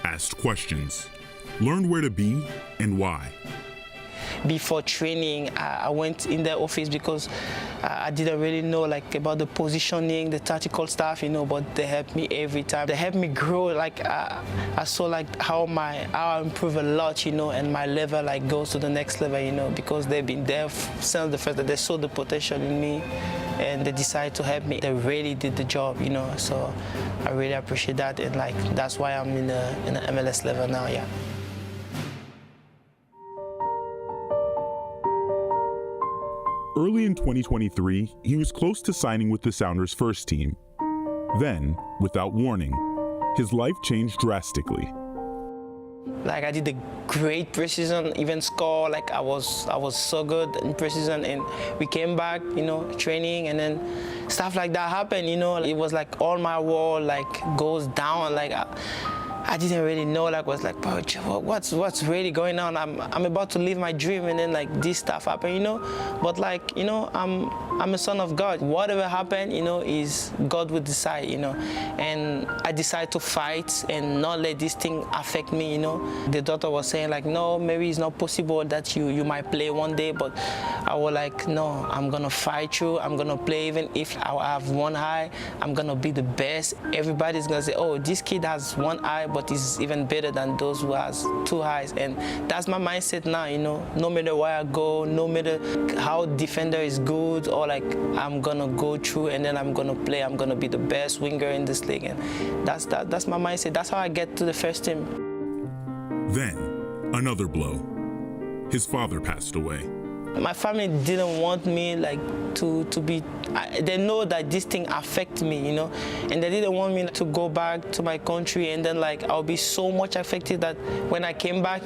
asked questions, learned where to be and why. Before training, I went in their office because I didn't really know like about the positioning, the tactical stuff, but they helped me every time. They helped me grow. Like I saw like how I improve a lot, and my level like goes to the next level, because they've been there since the first that they saw the potential in me, and they decided to help me. They really did the job, So I really appreciate that, and like that's why I'm in the MLS level now. Yeah. Early in 2023, he was close to signing with the Sounders' first team. Then, without warning, his life changed drastically. Like I did a great preseason, even score. Like I was so good in preseason, and we came back, training, and then stuff like that happened. It was like all my world like goes down. Like I didn't really know, like, was like, bro, what's really going on? I'm about to live my dream, and then like this stuff happened, But like, I'm a son of God. Whatever happened, is God will decide, And I decided to fight and not let this thing affect me, The doctor was saying like, no, maybe it's not possible that you might play one day, but I was like, no, I'm gonna fight through. I'm gonna play even if I have one eye. I'm gonna be the best. Everybody's gonna say, oh, this kid has one eye, but he's even better than those who has two eyes. And that's my mindset now, No matter where I go, no matter how defender is good, or like I'm gonna go through and then I'm gonna play. I'm gonna be the best winger in this league, and that's my mindset. That's how I get to the first team. Then, another blow. His father passed away. My family didn't want me like to be. They know that this thing affects me, and they didn't want me to go back to my country, and then like I'll be so much affected that when I came back,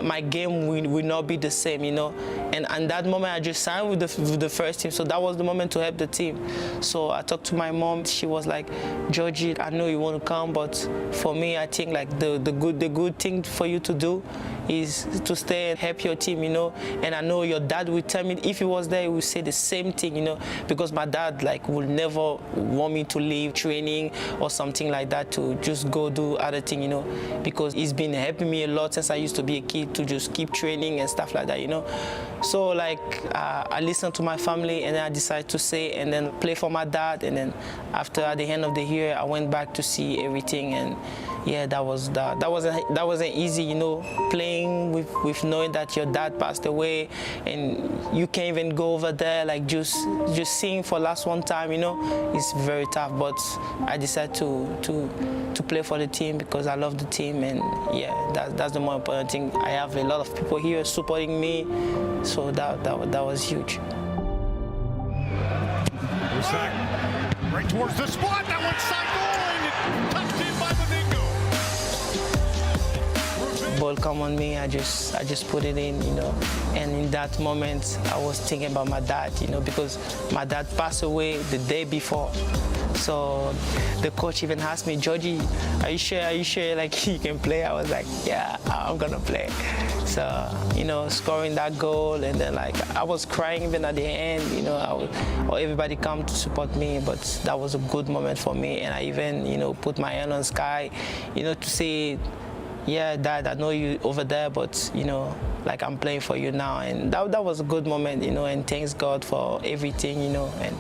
my game will not be the same, And at that moment, I just signed with the first team, so that was the moment to help the team. So I talked to my mom. She was like, Georgie, I know you want to come, but for me, I think like the good thing for you to do is to stay and help your team, And I know your dad will tell me, if he was there, he would say the same thing, because my dad like will never want me to leave training or something like that to just go do other thing, because he's been helping me a lot since I used to be a kid to just keep training and stuff like that, So like I listened to my family, and then I decided to stay and then play for my dad. And then after at the end of the year, I went back to see everything, and yeah, that wasn't easy, playing with knowing that your dad passed away, and you can't even go over there, like just seeing for last one time, it's very tough. But I decided to play for the team because I love the team, and yeah, that's the more important thing. I have a lot of people here supporting me, so that was huge. Right towards the spot. That one's side goal, and touched in by Maningo. Ball come on me, I just put it in, And in that moment, I was thinking about my dad, because my dad passed away the day before. So the coach even asked me, Georgie, are you sure like you can play? I was like, yeah, I'm gonna play. So, scoring that goal, and then like I was crying even at the end, or everybody come to support me, but that was a good moment for me. And I even, put my hand on sky, to say, yeah, Dad, I know you over there, but like I'm playing for you now, and that was a good moment, and thanks God for everything, and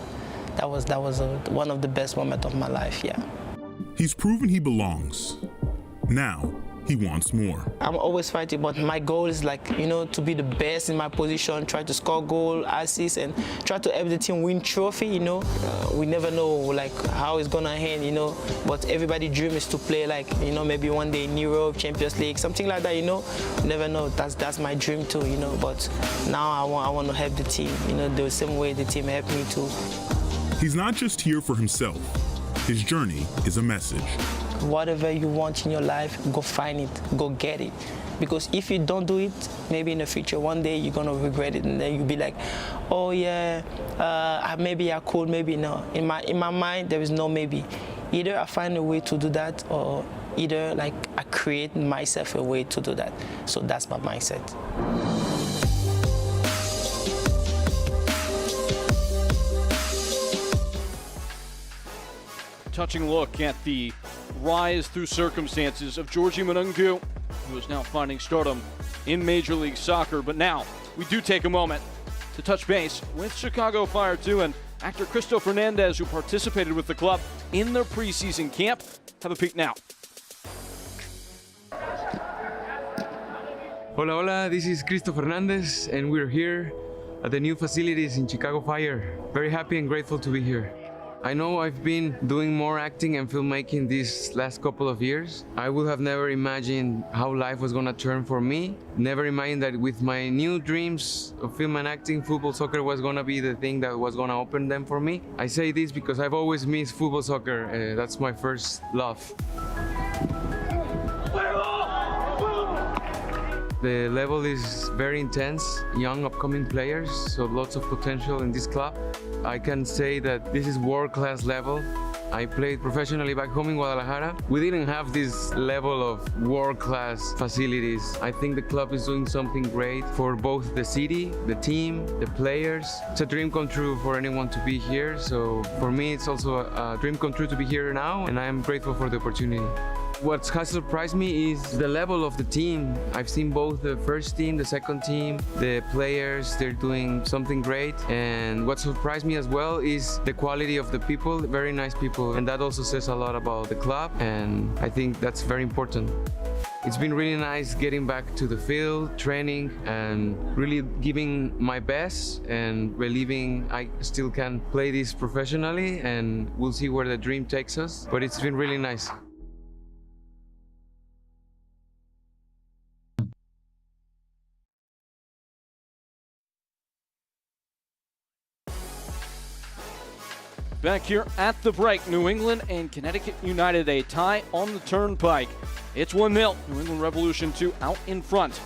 that was one of the best moments of my life, yeah. He's proven he belongs. Now he wants more. I'm always fighting, but my goal is like, to be the best in my position, try to score goal, assist, and try to help the team win trophy, We never know like how it's gonna end, but everybody's dream is to play like, maybe one day in Europe, Champions League, something like that, You never know. That's my dream too, But now I want to help the team, the same way the team helped me too. He's not just here for himself. His journey is a message. Whatever you want in your life, go find it, go get it. Because if you don't do it, maybe in the future, one day you're gonna regret it, and then you'll be like, oh yeah, maybe I could, maybe no. In my mind, there is no maybe. Either I find a way to do that, or either like I create myself a way to do that. So that's my mindset. Touching look at the rise through circumstances of Georgie Manungu, who is now finding stardom in Major League Soccer. But now we do take a moment to touch base with Chicago Fire 2 and actor Cristo Fernandez, who participated with the club in their preseason camp. Have a peek now. Hola, hola, this is Cristo Fernandez, and we're here at the new facilities in Chicago Fire. Very happy and grateful to be here. I know I've been doing more acting and filmmaking these last couple of years. I would have never imagined how life was gonna turn for me. Never imagined that with my new dreams of film and acting, football, soccer was gonna be the thing that was gonna open them for me. I say this because I've always missed football, soccer. That's my first love. The level is very intense, young upcoming players, so lots of potential in this club. I can say that this is world-class level. I played professionally back home in Guadalajara. We didn't have this level of world-class facilities. I think the club is doing something great for both the city, the team, the players. It's a dream come true for anyone to be here, so for me it's also a dream come true to be here now, and I am grateful for the opportunity. What has surprised me is the level of the team. I've seen both the first team, the second team, the players, they're doing something great. And what surprised me as well is the quality of the people, very nice people. And that also says a lot about the club, and I think that's very important. It's been really nice getting back to the field, training, and really giving my best and believing I still can play this professionally, and we'll see where the dream takes us. But it's been really nice. Back here at the break, New England and Connecticut United, a tie on the Turnpike. It's 1-0. New England Revolution 2 out in front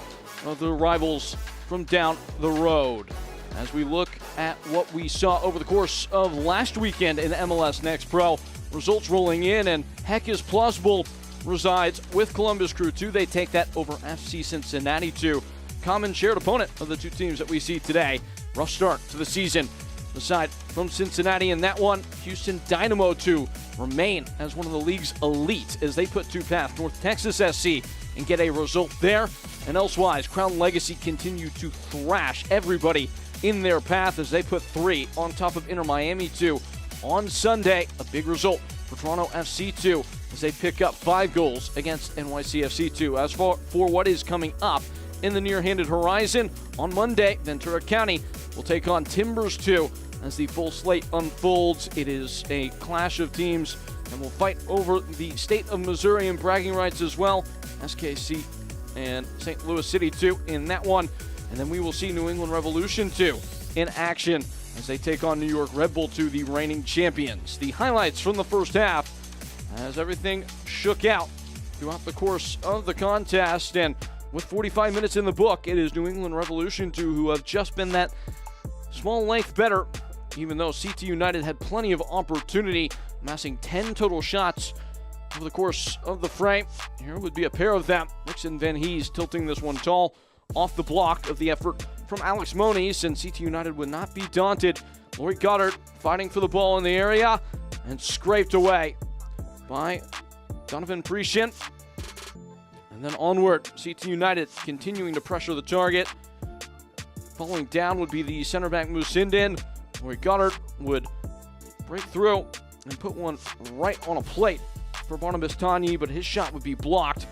of the rivals from down the road. As we look at what we saw over the course of last weekend in MLS Next Pro, results rolling in, and heck is plausible resides with Columbus Crew 2. They take that over FC Cincinnati 2. Common shared opponent of the two teams that we see today. Rough start to the season. Aside from Cincinnati in that one, Houston Dynamo 2 remain as one of the league's elite as they put to path North Texas SC and get a result there. And elsewise, Crown Legacy continue to thrash everybody in their path as they put 3 on top of Inter Miami 2 on Sunday. A big result for Toronto FC 2 as they pick up 5 goals against NYCFC 2. As for what is coming up in the near-handed horizon, on Monday, Ventura County will take on Timbers 2 as the full slate unfolds. It is a clash of teams and will fight over the state of Missouri and bragging rights as well. SKC and St. Louis City 2 in that one. And then we will see New England Revolution 2 in action as they take on New York Red Bull 2, the reigning champions. The highlights from the first half as everything shook out throughout the course of the contest. And with 45 minutes in the book, it is New England Revolution 2 who have just been that small length better, even though CT United had plenty of opportunity, amassing 10 total shots over the course of the fray. Here would be a pair of them. Nixon Van Hees tilting this one tall off the block of the effort from Alex Moniz, and CT United would not be daunted. Laurie Goddard fighting for the ball in the area and scraped away by Donovan Prescian. And then onward, CT United continuing to pressure the target. Following down would be the center back Musinden. Laurie Goddard would break through and put one right on a plate for Barnabas Tanyi, but his shot would be blocked.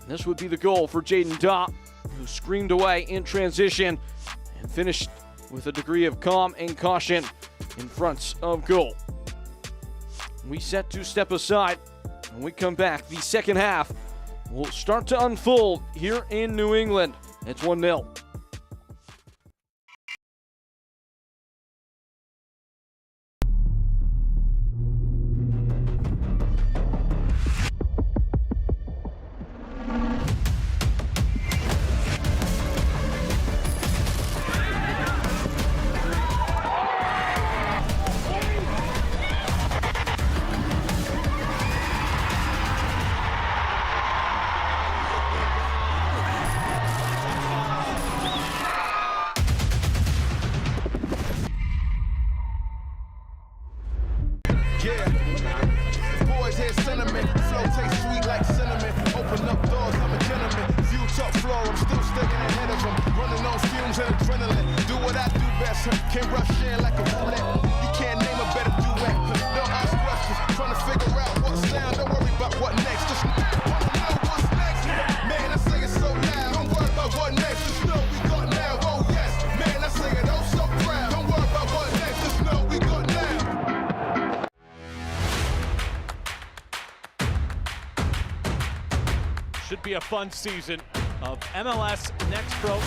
And this would be the goal for Jaden Daw, who screamed away in transition and finished with a degree of calm and caution in front of goal. We set to step aside. When we come back, the second half will start to unfold here in New England. It's 1-0. Open up doors, I'm a gentleman. View top floor, I'm still staying ahead of them. running on fumes and adrenaline. Do what I do best, can't rush in like a roulette. You can't name a better duet. Don't ask questions, trying to figure out what sound. Don't worry about what next, just wanna know what's next. Man, I say it so loud. Don't worry about what next, just know we got now. Oh yes, man, I say it oh so proud. Don't worry about what next, just know we got now. Should be a fun season of MLS Next Pro.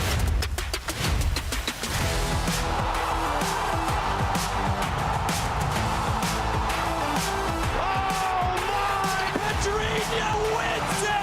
Wins it!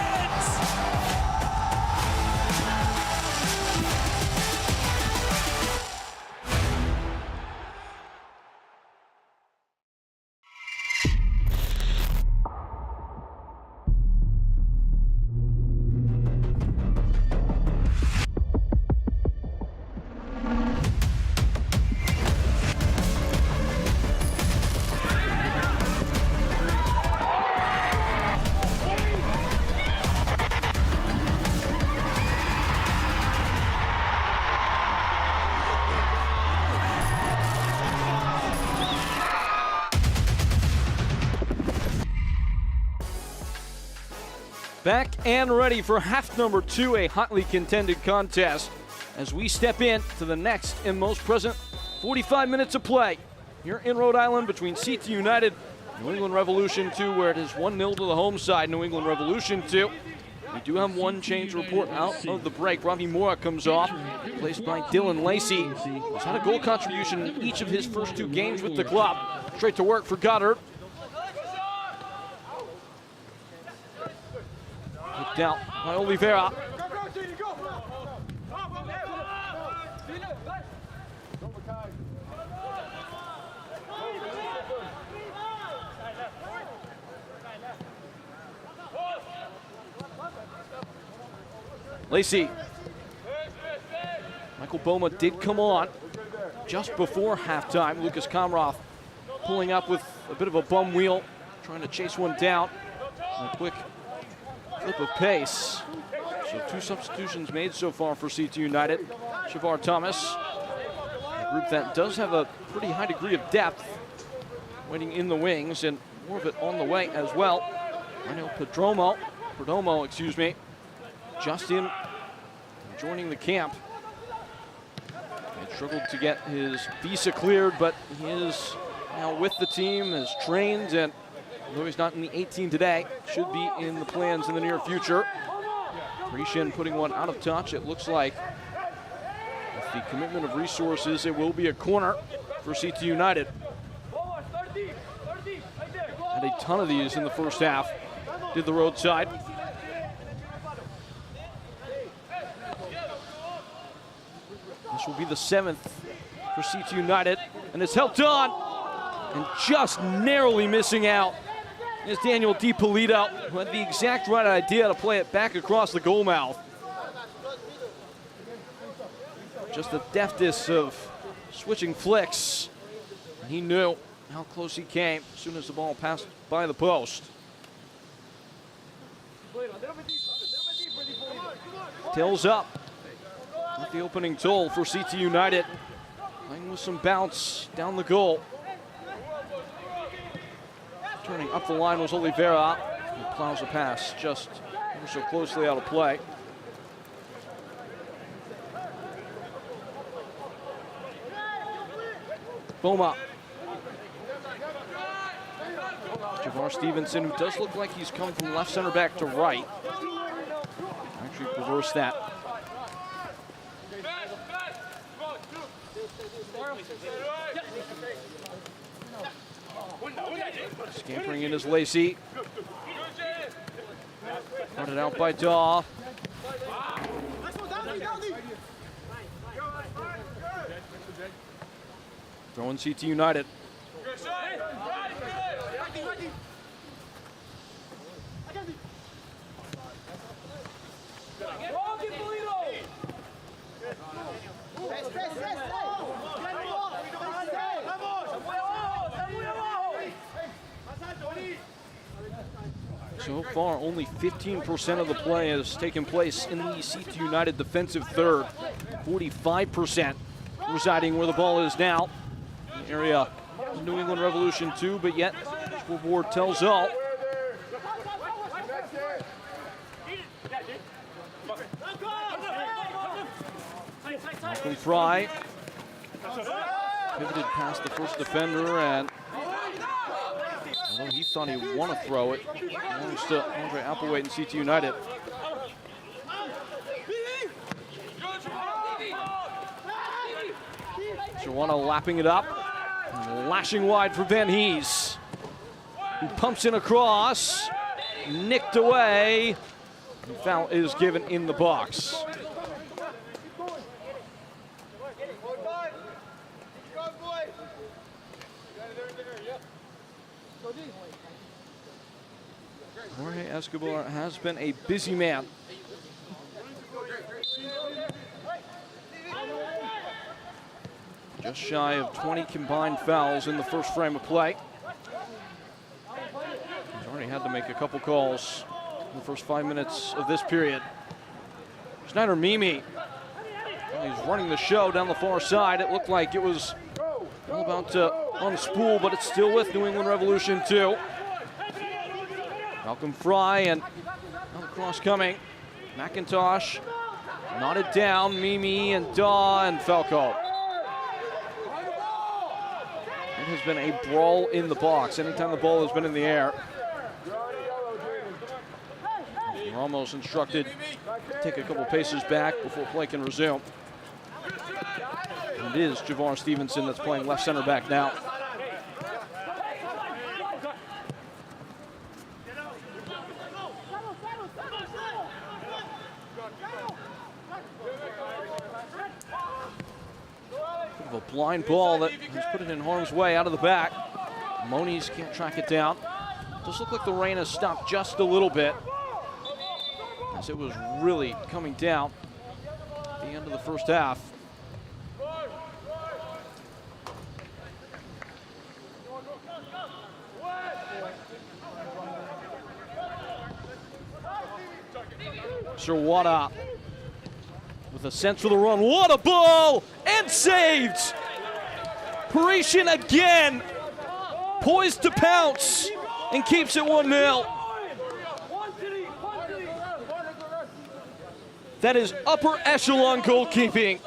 Back and ready for half number 2, a hotly contended contest as we step in to the next and most present 45 minutes of play here in Rhode Island between CT United, New England Revolution 2, where it is 1-0 to the home side, New England Revolution 2. We do have one change report out of the break. Robbie Mora comes off, replaced by Dylan Lacey. He's had a goal contribution in each of his first 2 games with the club. Straight to work for Goddard. Picked out by Oliveira. Lacey. Michael Boma did come on just before halftime. Lucas Komroff pulling up with a bit of a bum wheel, trying to chase one down. A quick flip of pace. So 2 substitutions made so far for CT United. Shavar Thomas, a group that does have a pretty high degree of depth, waiting in the wings and more of it on the way as well. Reno Perdomo, excuse me, just in joining the camp. He struggled to get his visa cleared, but he is now with the team, has trained, and although he's not in the 18 today, should be in the plans in the near future. Rishin putting one out of touch. It looks like with the commitment of resources, it will be a corner for CT United. Had a ton of these in the first half. Did the roadside. This will be the 7th for CT United, and it's helped on, and just narrowly missing out is Daniel DiPolito, who had the exact right idea to play it back across the goal mouth. Just the deftness of switching flicks. And he knew how close he came as soon as the ball passed by the post. Tails up. Not the opening toll for CT United. Playing with some bounce down the goal. Turning up the line was Oliveira. He plows a pass just ever so closely out of play. Boma. Javar Stevenson, who does look like he's come from left center back to right. Actually reversed that. Scampering in is Lacey. Cut out by Daw. Throwing CT United. So far, only 15% of the play has taken place in the CT United defensive third. 45% residing where the ball is now. In the area of New England Revolution 2, but yet scoreboard tells all. Malcolm Fry pivoted past the first defender, and although he thought he would want to throw it, belongs to Andre Applewhite in CT United. Joanna lapping it up, lashing wide for Van Hees, who pumps in across, nicked away. The foul is given in the box. Jorge Escobar has been a busy man. Just shy of 20 combined fouls in the first frame of play. He's already had to make a couple calls in the first 5 minutes of this period. Schneider Mimi, he's running the show down the far side. It looked like it was all about to unspool, but it's still with New England Revolution 2. Malcolm Fry, and another cross coming. McIntosh knotted down. Mimi and Daw and Falco. It has been a brawl in the box anytime the ball has been in the air. Ramos instructed to take a couple paces back before play can resume. And it is Javar Stevenson that's playing left center back now. A blind ball that has put it in harm's way out of the back. Moniz can't track it down. Does look like the rain has stopped just a little bit, as it was really coming down at the end of the first half. Sirwada with a sense for the run. What a ball! And saved! Parisian again, poised to pounce, and keeps it 1-0. That is upper echelon goalkeeping.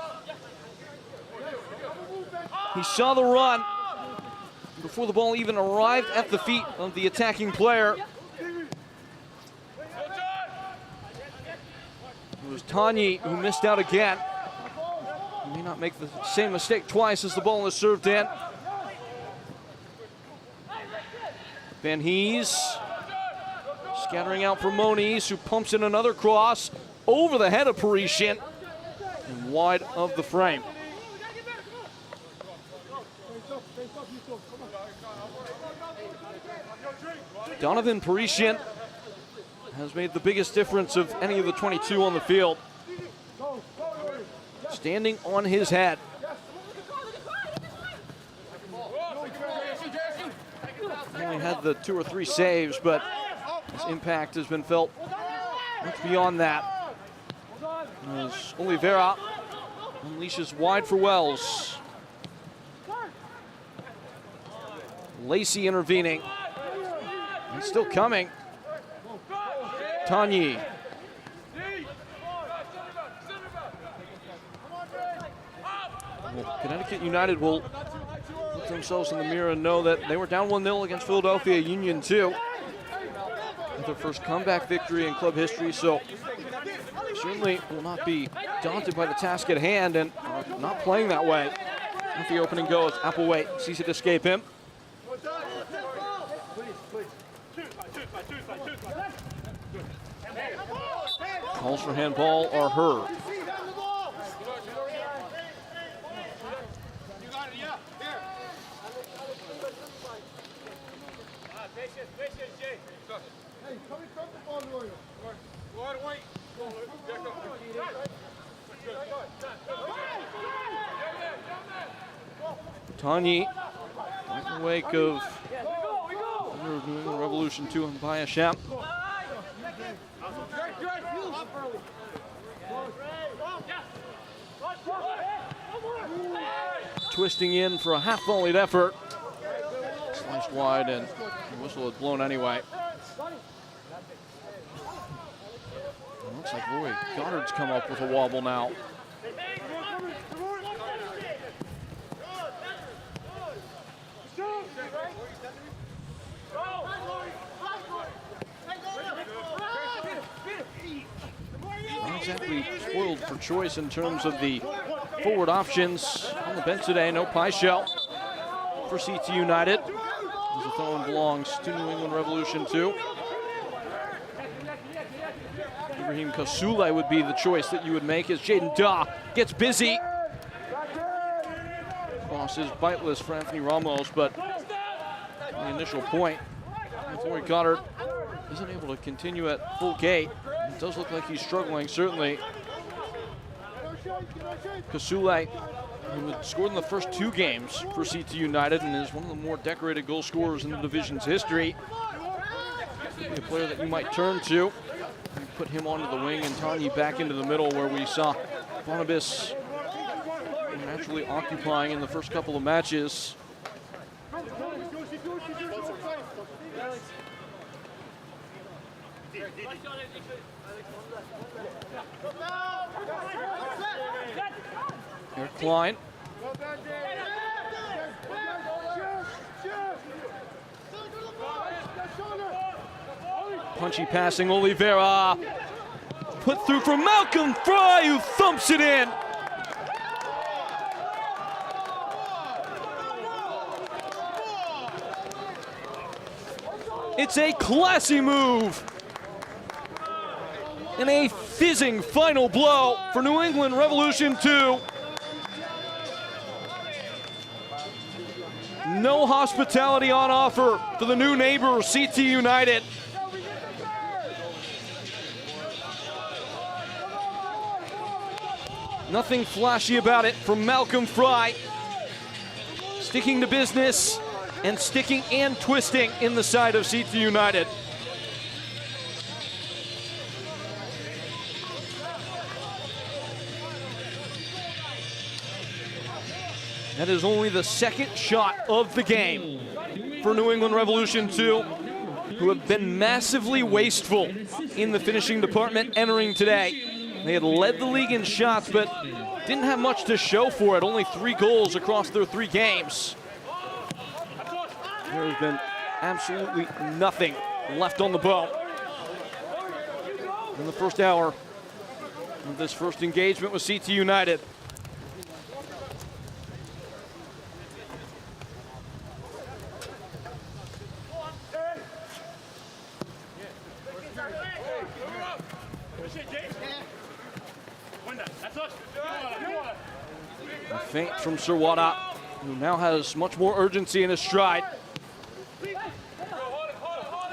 He saw the run before the ball even arrived at the feet of the attacking player. It was Tanyi who missed out again. He may not make the same mistake twice as the ball is served in. Van Hees scattering out for Moniz, who pumps in another cross over the head of Parisian and wide of the frame. Donovan Parisian has made the biggest difference of any of the 22 on the field. Standing on his head. He only had the 2 or 3 saves, but his impact has been felt much beyond that. As Oliveira unleashes wide for Wells. Lacey intervening. And still coming. Tanyi. Well, Connecticut United will look themselves in the mirror and know that they were down 1-0 against Philadelphia Union 2. Their first comeback victory in club history, so certainly will not be daunted by the task at hand, and not playing that way. At the opening goes, Applewhite sees it escape him. Calls for handball are heard. Tanyi, right in the wake of New England Revolution 2 and Bayasham. Twisting in for a half-volleyed effort. Sliced wide, and the whistle had blown anyway. Looks like Roy Goddard's come up with a wobble now. Not exactly spoiled for choice in terms of the forward options on the bench today. No Pyshell for CT United. As the throw-in belongs to New England Revolution too. Ibrahim Kasule would be the choice that you would make as Jaden Daw gets busy. Cross is biteless for Anthony Ramos, but the initial point, Roy Goddard isn't able to continue at full gait. It does look like he's struggling, certainly. Kasule, who had scored in the first 2 games for CT United and is one of the more decorated goal scorers in the division's history. A player that you might turn to. You put him onto the wing and Tanyi back into the middle, where we saw Barnabas naturally occupying in the first couple of matches. Here, Klein. Punchy passing, Oliveira. Put through from Malcolm Fry, who thumps it in. It's a classy move. And a fizzing final blow for New England Revolution 2. No hospitality on offer for the new neighbor, CT United. Nothing flashy about it from Malcolm Fry. Sticking to business and sticking and twisting in the side of CT United. That is only the second shot of the game for New England Revolution 2, who have been massively wasteful in the finishing department entering today. They had led the league in shots, but didn't have much to show for it. Only 3 goals across their 3 games. There has been absolutely nothing left on the bone in the first hour of this first engagement with CT United. A feint from Sirwada, who now has much more urgency in his stride.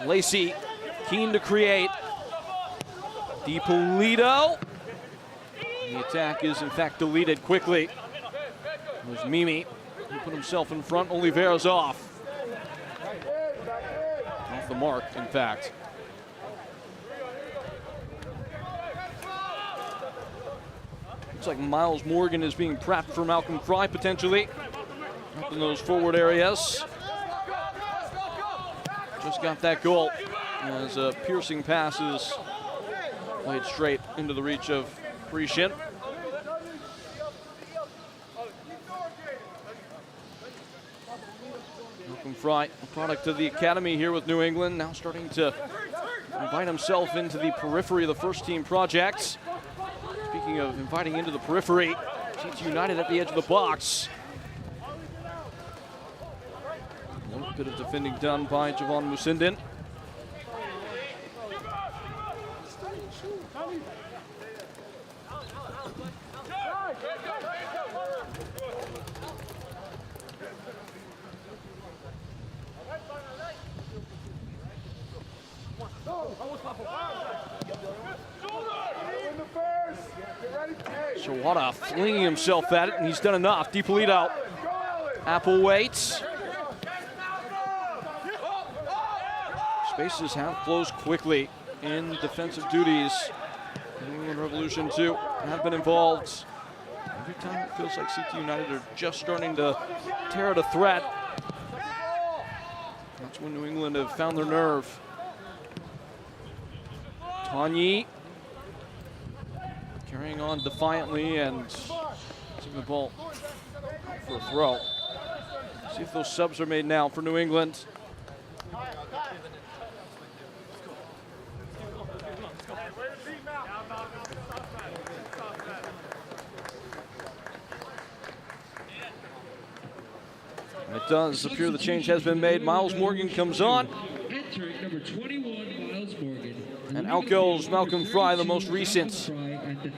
Lacey, keen to create. DiPolito. The attack is in fact deleted quickly. There's Mimi, who put himself in front. Oliveira's off. Off the mark, in fact. Looks like Miles Morgan is being prepped for Malcolm Fry, potentially. Up in those forward areas. Just got that goal as a piercing pass is played straight into the reach of Prishin. Malcolm Fry, a product of the academy here with New England, now starting to invite himself into the periphery of the first team project. Speaking of inviting into the periphery, CT United at the edge of the box. A little bit of defending done by Javon Musindin. Sirwada flinging himself at it, and he's done enough. DiPolito, Apple waits. Spaces have closed quickly in defensive duties. New England Revolution, too, have been involved. Every time it feels like CT United are just starting to tear at a threat. That's when New England have found their nerve. Tanyi carrying on defiantly and taking the ball for a throw. See if those subs are made now for New England. It does appear the change has been made. Miles Morgan comes on. Entering number 21, Miles Morgan. And out goes Malcolm Fry, the most recent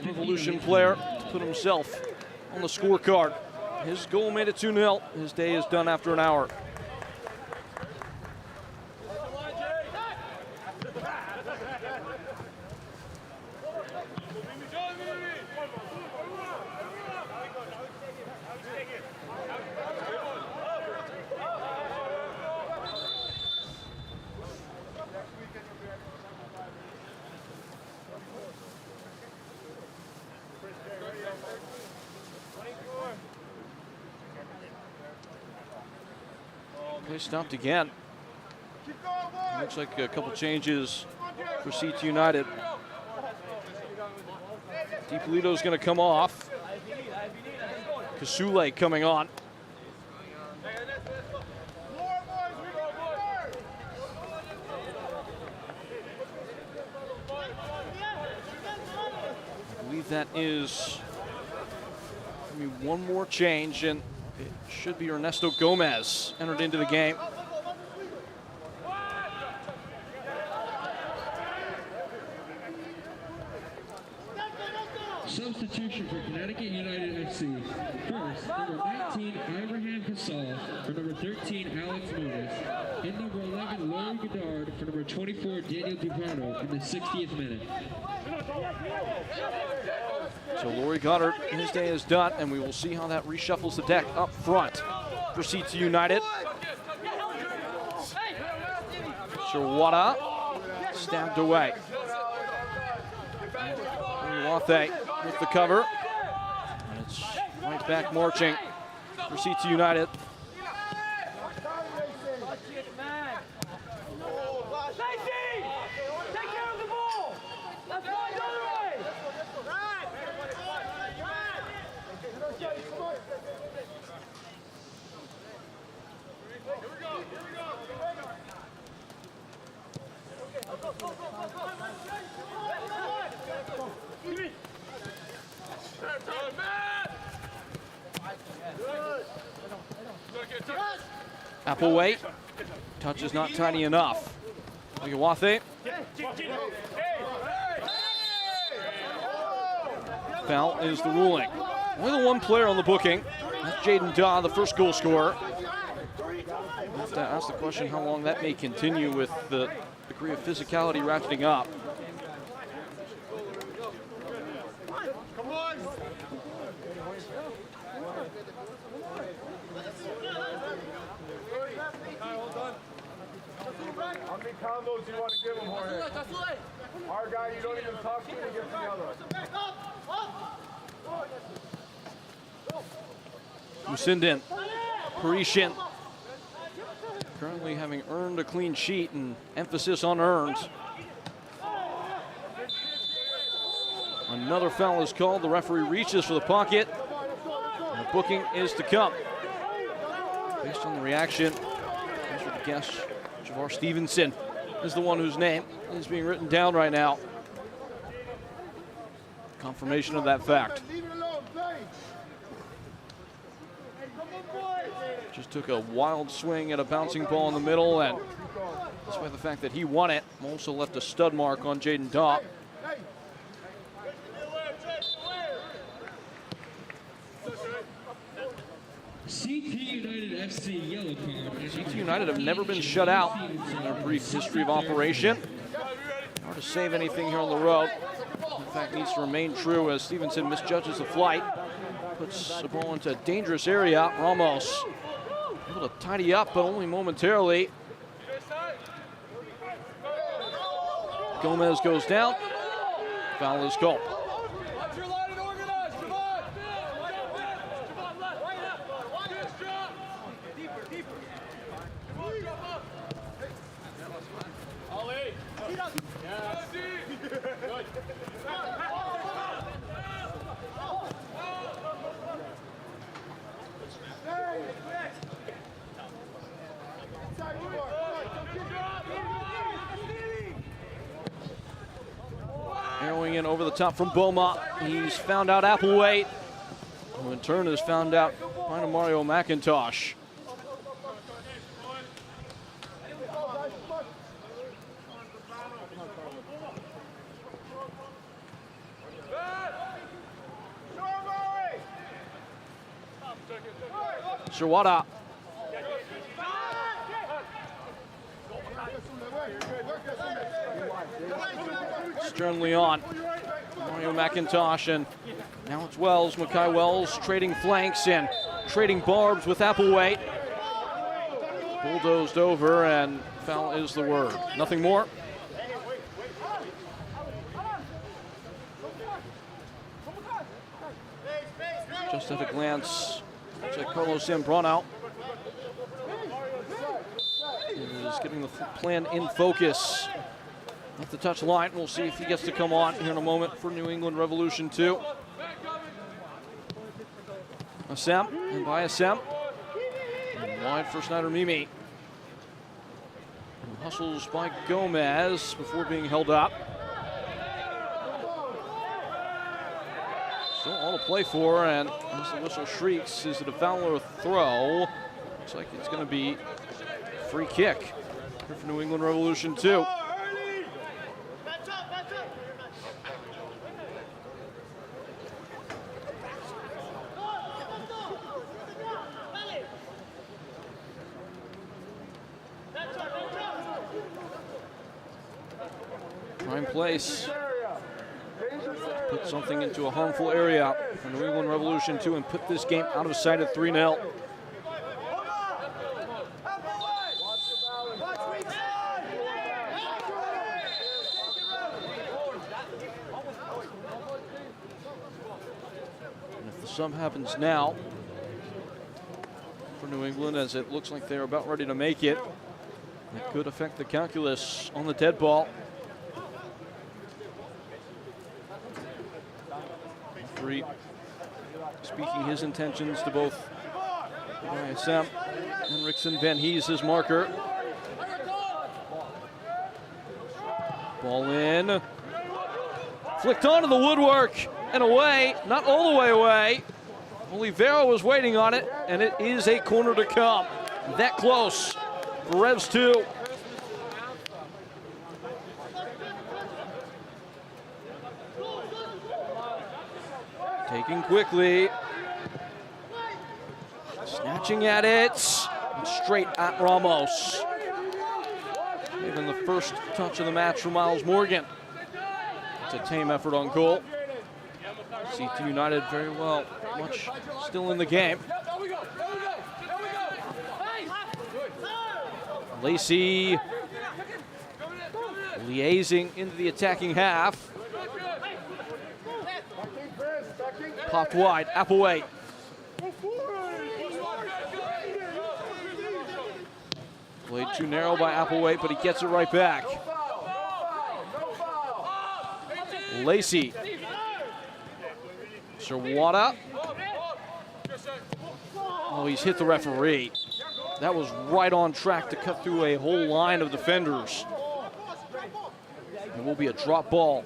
Revolution player, to put himself on the scorecard. His goal made it 2-0. His day is done after an hour. They stopped again. Looks like a couple changes for CT United. DiPolito's going to come off. Kasule coming on. I believe that is maybe one more change, and it should be Ernesto Gomez entered into the game. Substitution for Connecticut United FC. First, number 19, Ibrahim Casal. For number 13, Alex Moniz. And number 11, Laurie Goddard. For number 24, Daniel DiPardo in the 60th minute. So Laurie Goddard, his day is done, and we will see how that reshuffles the deck up front for CT United. Sherwada stabbed away. Wathe with the cover. And it's right back marching for CT United. Applewhite, touch is not tiny enough. Wathe. Foul is the ruling. Only the one player on the booking. That's Jaden Daw, the first goal scorer. I have to ask the question how long that may continue with the degree of physicality ratcheting up. How many combos do you want to give him, Jorge? Our guy you don't even talk to, he gets the other. Lucindan, Parisian, currently having earned a clean sheet, and emphasis on earned. Another foul is called. The referee reaches for the pocket. And the booking is to come. Based on the reaction, as with the guess, Javar Stevenson is the one whose name is being written down right now. Confirmation of that fact. Just took a wild swing at a bouncing ball in the middle, and despite the fact that he won it, also left a stud mark on Jaden Daw. CT United FC yellow card. CT United have never been shut out in their brief history of operation. Hard to save anything here on the road. In fact, needs to remain true as Stevenson misjudges the flight. Puts the ball into a dangerous area. Ramos able to tidy up, but only momentarily. Gomez goes down. Foul is called. Arrowing in over the top from Beaumont. He's found out Applewhite, who in turn has found out Mario McIntosh. Sherwada. Sternly on. Mario McIntosh, and now it's Wells. Mackay Wells trading flanks and trading barbs with Applewhite. Bulldozed over, and foul is the word. Nothing more. Just at a glance, looks like Carlos Zambrano is getting the plan in focus at the touch line. We'll see if he gets to come on here in a moment for New England Revolution 2. Assem, and by Assem. And wide for Snyder Mimi. And hustles by Gomez before being held up. Still all to play for, and as the whistle shrieks, is it a foul or a throw? Looks like it's going to be a free kick here for New England Revolution 2. Prime place. Put something into a harmful area for New England Revolution 2 and put this game out of sight at 3-0. And if the sub happens now for New England, as it looks like they're about ready to make it, it could affect the calculus on the dead ball. Speaking his intentions to both ISM and Rickson Van Hees, his marker. Ball in. Flicked onto the woodwork and away. Not all the way away. Oliveira was waiting on it, and it is a corner to come. That close for Revs 2. Taking quickly, snatching at it, and straight at Ramos. Even the first touch of the match for Miles Morgan. It's a tame effort on goal. CT United very well, much still in the game. Lacey liaising into the attacking half. Popped wide, Applewhite. Played too narrow by Applewhite, but he gets it right back. Lacey. Sherwada. Oh, he's hit the referee. That was right on track to cut through a whole line of defenders. It will be a drop ball.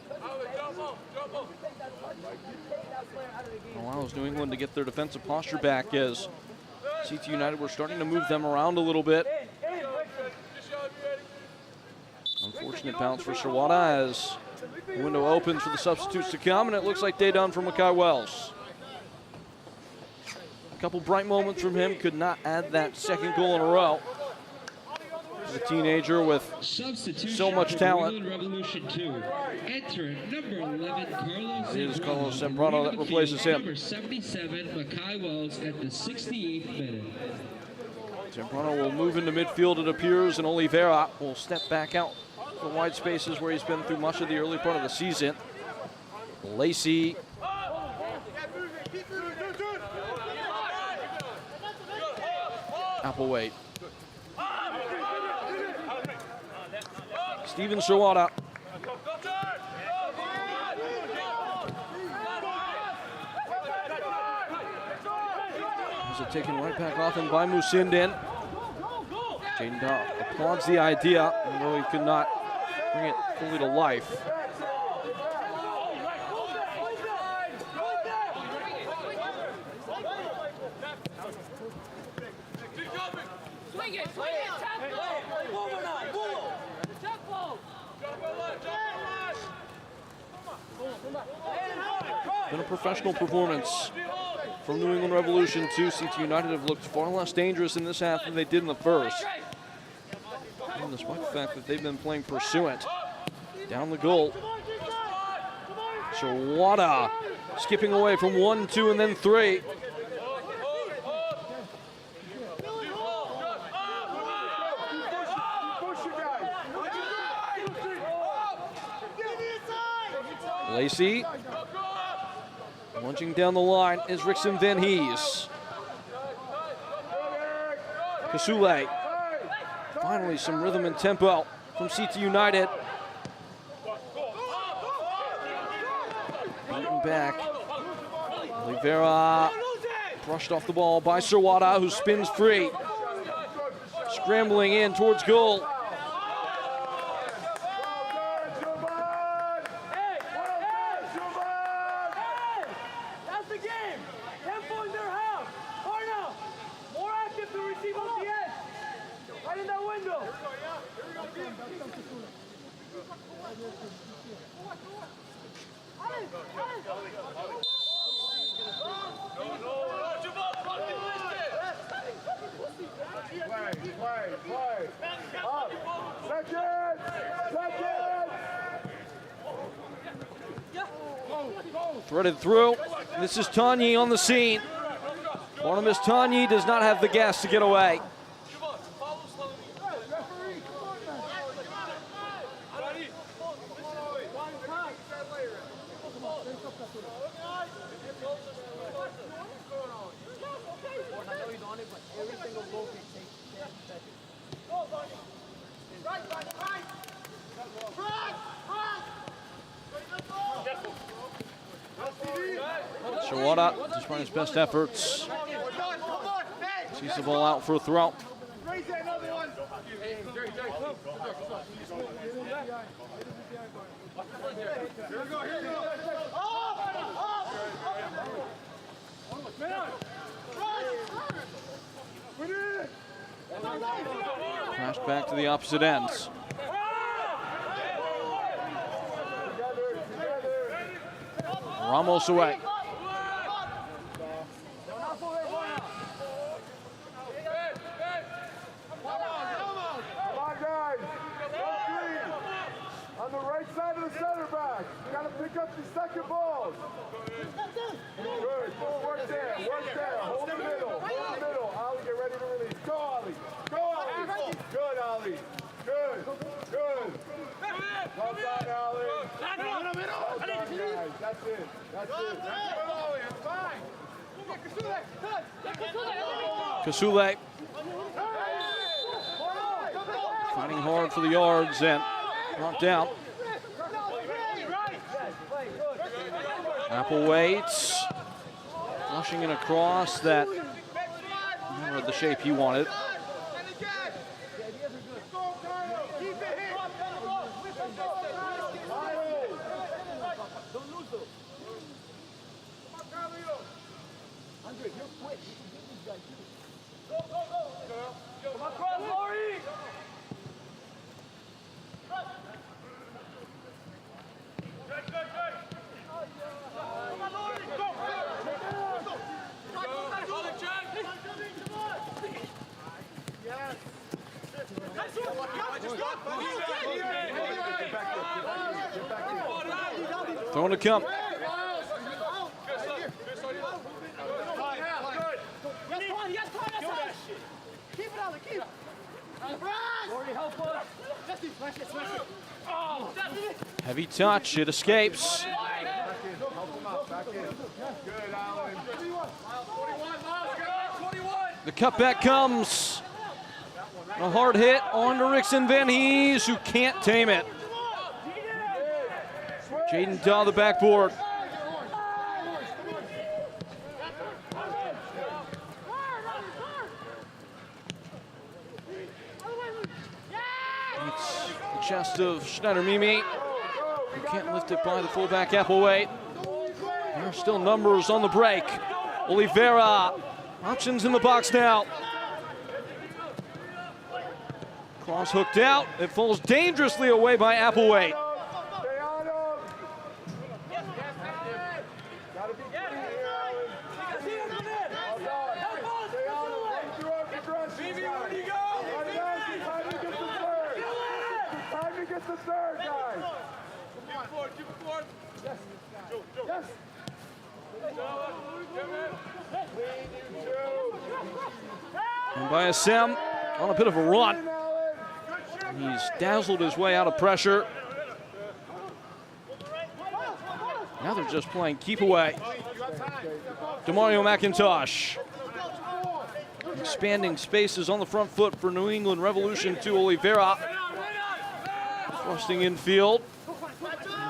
Allows New England to get their defensive posture back, as CT United were starting to move them around a little bit. Unfortunate bounce for Sherwada as the window opens for the substitutes to come, and it looks like day done for Mackay Wells. A couple bright moments from him, could not add that second goal in a row. He's a teenager with so much talent. Revolution 2. Enter number 11, Carlos. It is Carlos Zambrano that replaces him. Number 77, Mackay Wells at the 68th minute. Zambrano will move into midfield, it appears, and Oliveira will step back out the wide spaces where he's been through much of the early part of the season. Lacey. Applewhite. Steven Shawada. Is it taken right back off and by Musinden. Jaden Dow applauds the idea, although he could not bring it fully to life. Been a professional performance from New England Revolution too. CT United have looked far less dangerous in this half than they did in the first. And despite the fact that they've been playing pursuant. Down the goal. Shawada skipping away from 1, 2, and then 3. Lacey. Lunging down the line is Rickson Van Hees. Kasule. Finally some rhythm and tempo from CT United. Beaten back. Oliveira brushed off the ball by Shawada, who spins free. Scrambling in towards goal. Threaded through. This is Tanyi on the scene. Barnabas Tanyi does not have the gas to get away. Shawada, despite his best efforts, sees the ball out for a throw. Crashed back to the opposite ends. Ramos away. Pick up the second ball. Good. Work there. Hold the middle. Ollie, get ready to release. Go, Ollie. Good, Ollie. Good. Well done, Ollie. Well done, guys. That's it. It's fine. Kasule. Fighting hard for the yards and brought down. Applewhite flushing it across that, never the shape he wanted. Throwing to come. Keep it, Ollie, keep it. Already help us. Smash it. Heavy touch, it escapes. The cutback comes. A hard hit on to Rickson Van Hees, who can't tame it. Jaden Daw, the backboard. It's the chest of Schneider Mimi, who can't lift it by the fullback Applewhite. There are still numbers on the break. Oliveira, options in the box now. Cross hooked out. It falls dangerously away by Applewhite. The third, guys. Yes. And by Assem on a bit of a run. He's dazzled his way out of pressure. Now they're just playing keep away. Demario McIntosh. Expanding spaces on the front foot for New England Revolution to Oliveira. Thrusting infield.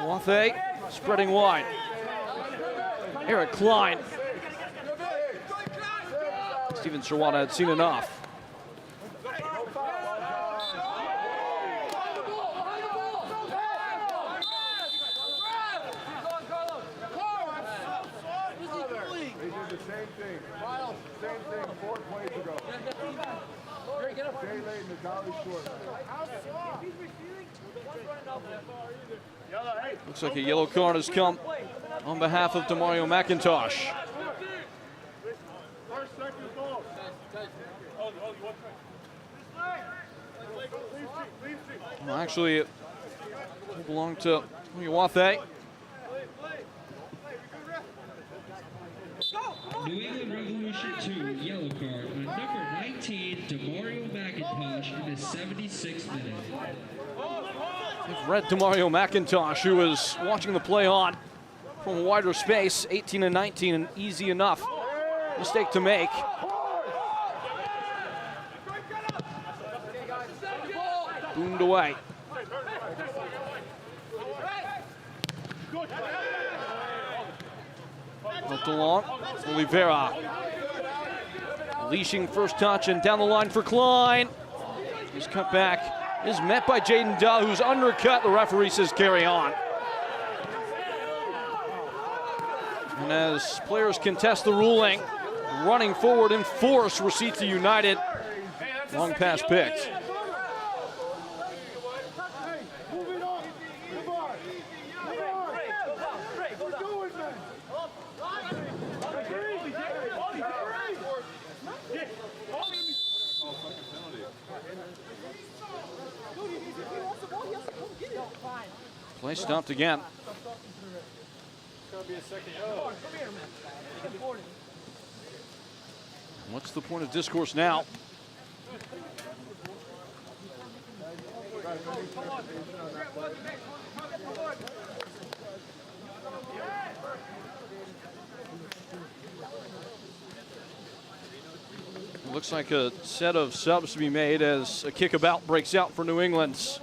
Wathe spreading wide. Eric Klein. Steven Sirwada had seen enough. Same thing 4 plays ago. Jay Layton is out short. Looks like a yellow card has come on behalf of Demario McIntosh. Well, actually, it belonged to Wathe. New England Revolution 2, yellow card on number 19, Demario McIntosh in the 76th minute. They've read Demario McIntosh, who was watching the play on from a wider space, 18 and 19, an easy enough mistake to make. Boomed away. Looked along, Oliveira. Leashing first touch and down the line for Klein. His cutback is met by Jaden Daw, who's undercut. The referee says carry on. And as players contest the ruling, running forward in force, Receipta United. Long pass picked. Play stopped again. What's the point of discourse now? It looks like a set of subs to be made as a kickabout breaks out for New England's.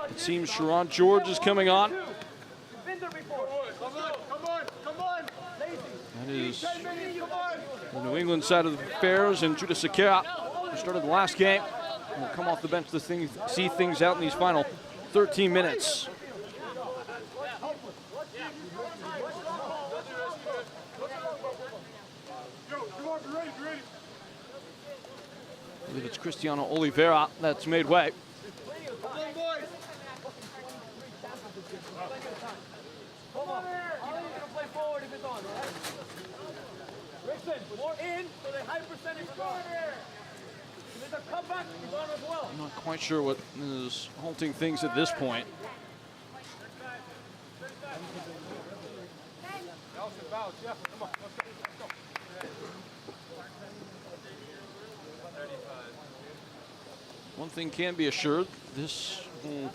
It seems Sharon George is coming on. That is the New England side of the affairs, and Judah Sakara, who started the last game, will come off the bench to see things out in these final 13 minutes. I believe it's Cristiano Oliveira that's made way. I'm not quite sure what is halting things at this point. One thing can be assured, this will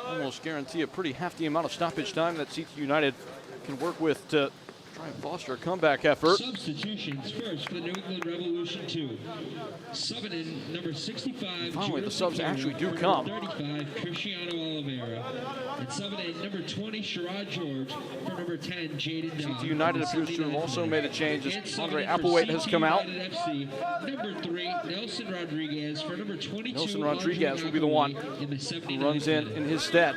almost guarantee a pretty hefty amount of stoppage time that CT United can work with to try and foster a comeback effort. Substitutions first for the New England Revolution 2. Subbing in number 65. Finally, the subs actually do come. 35, Cristiano Oliveira. And subbing in number 20, Sherrod George. For number 10, Jaden Dodd. CT United appears to have also made a change as Andre Applewhite has come out. FC, number 3, Nelson Rodriguez. For number 22, Nelson Rodriguez will be the one who runs in his stead.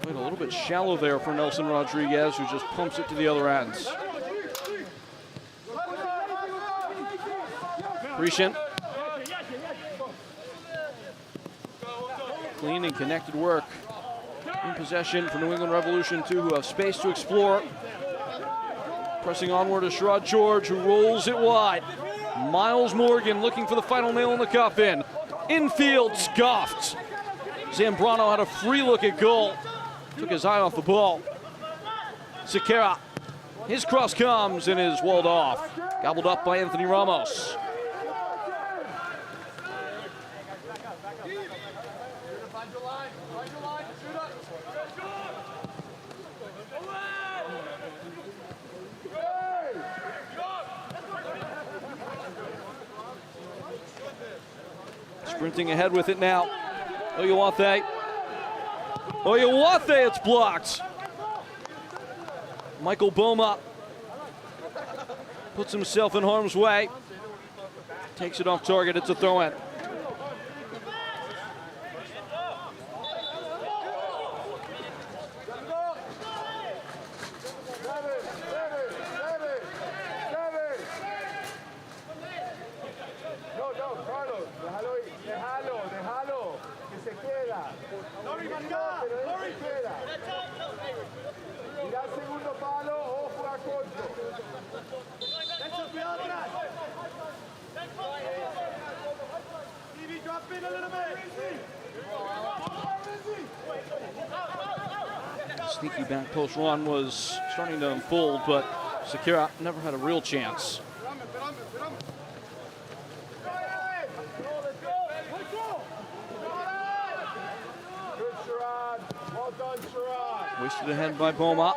Played a little bit shallow there for Nelson Rodriguez, who just pumps it to the other end. Grecian. Clean and connected work. In possession for New England Revolution 2, who have space to explore. Pressing onward is Sherrod George, who rolls it wide. Miles Morgan looking for the final nail in the coffin. Infield scuffed. Zambrano had a free look at goal. Took his eye off the ball. Sequeira. His cross comes and is walled off. Gobbled up by Anthony Ramos. Sprinting ahead with it now. Oyewathe. Oyewathe, it's blocked. Michael Boma puts himself in harm's way. Takes it off target, it's a throw-in. Sneaky back post run was starting to unfold, but Sequeira never had a real chance. Wasted ahead by Boma.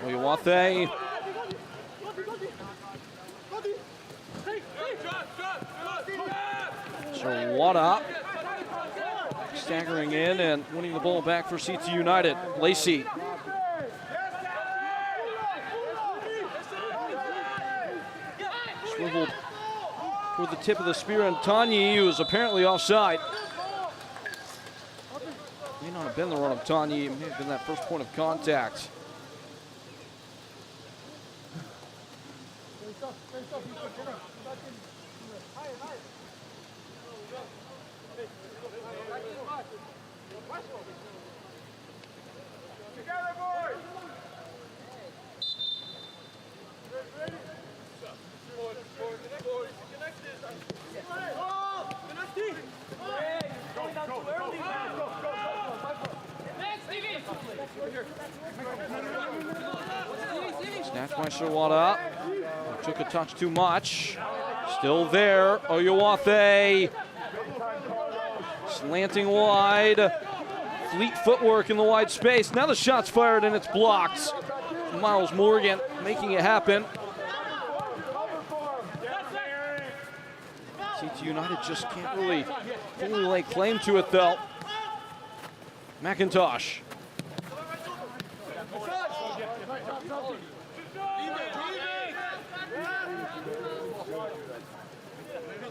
Oyewathe. Sherwada staggering in and winning the ball back for CT United. Lacey. Swiveled toward the tip of the spear, and Tanyi, who is apparently offside. May not have been the run of Tanyi, it may have been that first point of contact. Snatched by Sherwada. Took a touch too much. Still there. Oyewathe. Slanting wide. Fleet footwork in the wide space. Now the shot's fired and it's blocked. Miles Morgan making it happen. CT United just can't really fully lay claim to it though. McIntosh.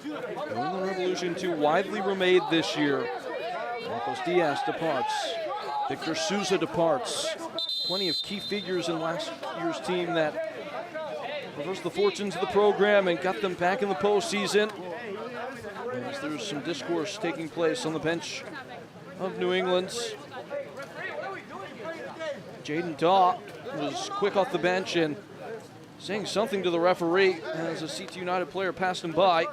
New England Revolution 2 widely remade this year. Marcos Diaz departs. Victor Souza departs. plenty of key figures in last year's team that reversed the fortunes of the program and got them back in the postseason. As there's some discourse taking place on the bench of New England. Jaden Daw was quick off the bench and saying something to the referee as a CT United player passed him by.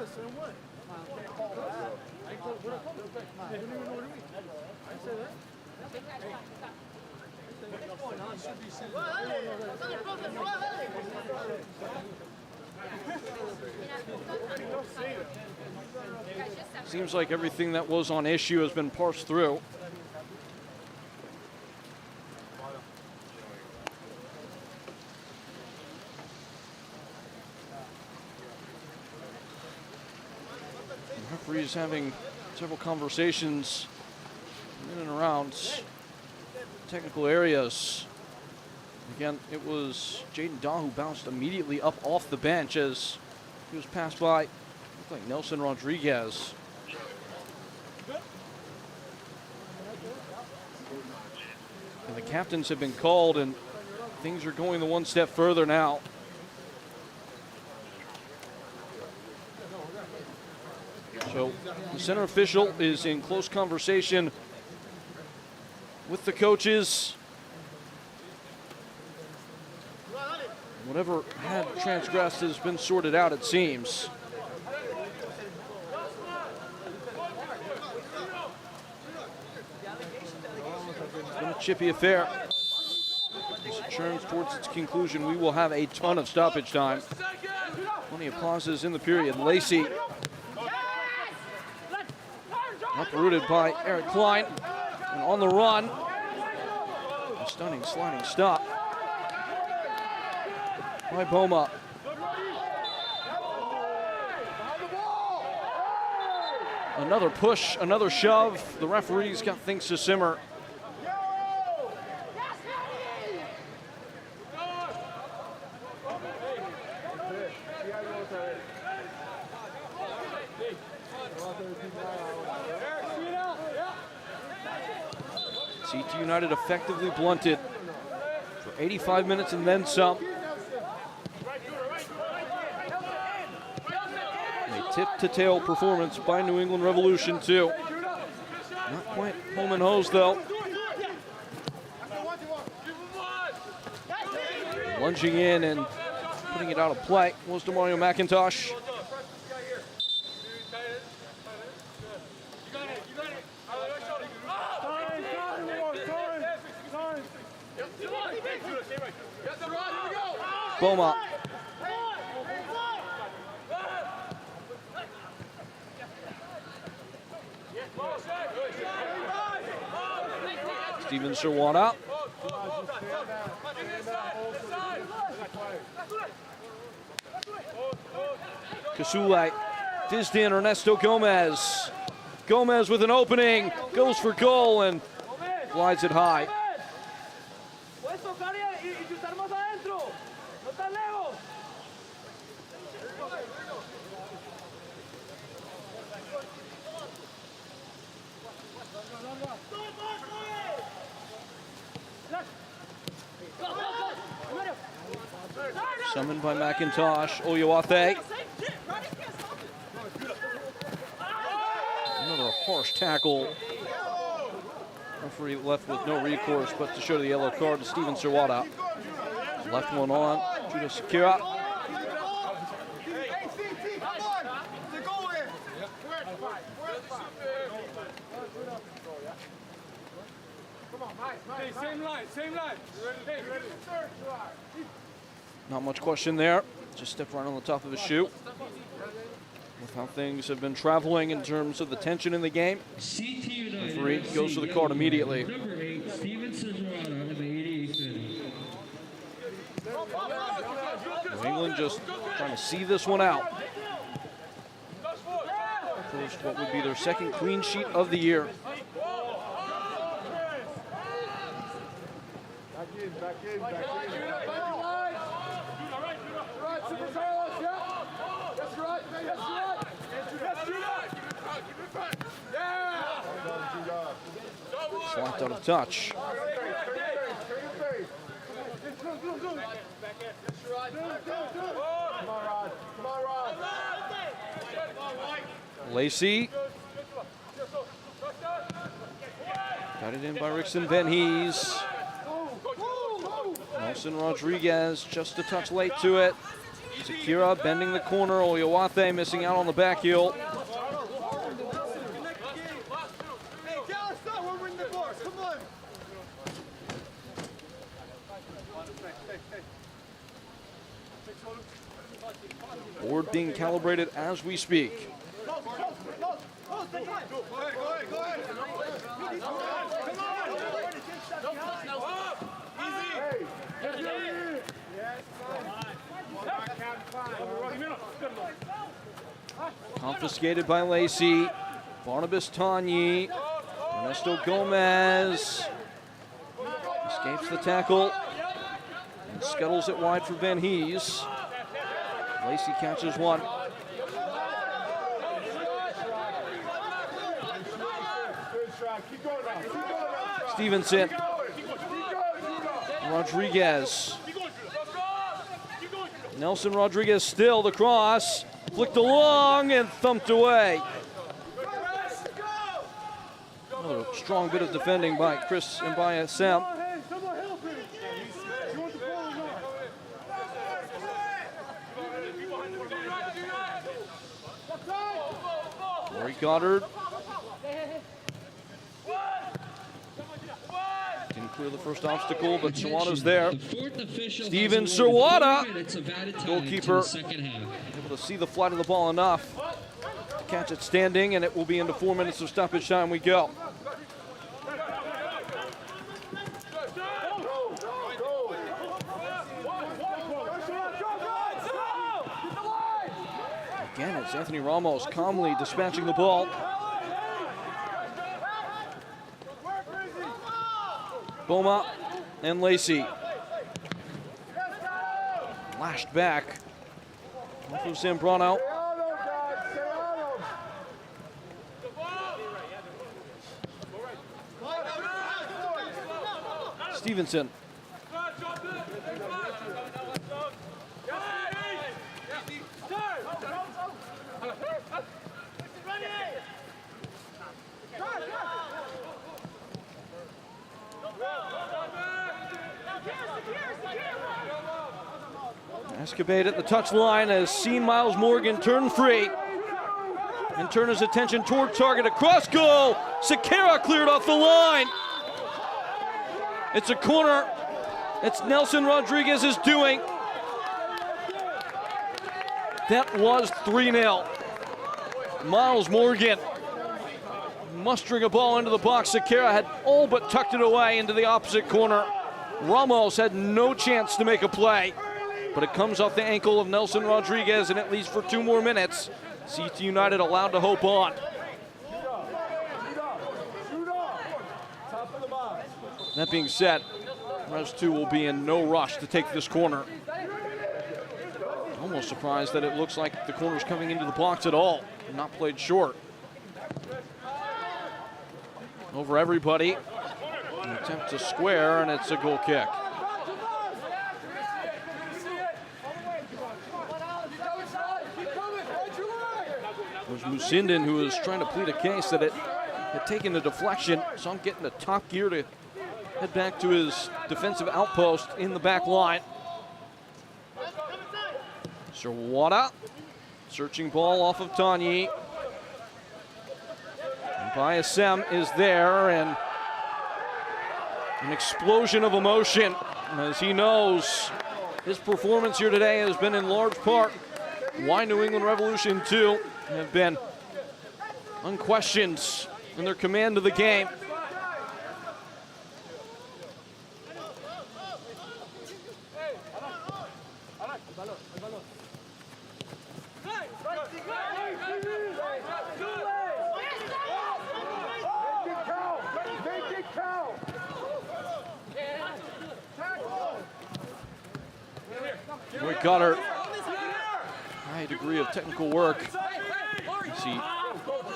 Seems like everything that was on issue has been parsed through. The referees having several conversations in and around technical areas. Again, it was Jaden Daw who bounced immediately up off the bench as he was passed by, looked like Nelson Rodriguez. And the captains have been called, and things are going the one step further now. So the center official is in close conversation with the coaches. Whatever had transgressed has been sorted out, it seems. It's been a chippy affair. As it churns towards its conclusion, we will have a ton of stoppage time. Plenty of pauses in the period. Lacey uprooted by Eric Klein, and on the run, a stunning sliding stop by Boma. Another push, another shove. The referee's got things to simmer. CT United effectively blunted for 85 minutes and then some. A tip-to-tail performance by New England Revolution, too. Not quite home and hose, though. Lunging in and putting it out of play was DeMario McIntosh. Boma. Steven Sherwana. Kasule. Disdan Ernesto Gomez. Gomez with an opening. Goes for goal and glides it high. Summoned by McIntosh. Oyewathe. Another harsh tackle. Referee left with no recourse but to show the yellow card to Steven Sirwada. Left one on. Judah Sakira. Same line. Not much question there. Just step right on the top of his shoe. With how things have been traveling in terms of the tension in the game. Referee goes for the card immediately. Number 8, Steven Sirwada in the 88th minute. New England just trying to see this one out. First, what would be their second clean sheet of the year. Back in. That's right. Slapped out of touch. Come on, Rod. Come on, Rod. Lacey. Got it in by Rickson Van Hees. Nelson Rodriguez just a touch late to it. Sakira bending the corner. Oyawate missing out on the back heel. Board being calibrated as we speak. Confiscated by Lacey. Barnabas Tanyi. Ernesto Gomez escapes the tackle and scuttles it wide for Van Hees. Lacey catches one. Stevenson. Rodriguez. Nelson Rodriguez still the cross. Flicked along and thumped away. Another strong bit of defending by Chris and by Sam. Rory Goddard. Didn't clear the first obstacle, but Sawada's there. Steven Sawada, goalkeeper, able to see the flight of the ball enough to catch it standing, and it will be into 4 minutes of stoppage time we go. Again, it's Anthony Ramos calmly dispatching the ball. Boma and Lacey. Lashed back. Off of Zambrano. Stevenson. Escabade at the touchline has seen Miles Morgan turn free and turn his attention toward target. Across goal. Sakira cleared off the line. It's a corner. It's Nelson Rodriguez's doing. That was 3-0. Miles Morgan mustering a ball into the box. Sakira had all but tucked it away into the opposite corner. Ramos had no chance to make a play, but it comes off the ankle of Nelson Rodriguez, and at least for 2 more minutes, CT United allowed to hope on. That being said, Res 2 will be in no rush to take this corner. Almost surprised that it looks like the corner's coming into the box at all. Not played short. Over everybody. An attempt to square, and it's a goal kick. There's Musinden, who is trying to plead a case that it had taken a deflection, so I'm getting a top gear to head back to his defensive outpost in the back line. Sawada, searching ball off of Tanyi. And Bayasem is there, and an explosion of emotion, as he knows his performance here today has been in large part why New England Revolution 2 have been unquestioned in their command of the game. Roy Goddard, high degree of technical work. He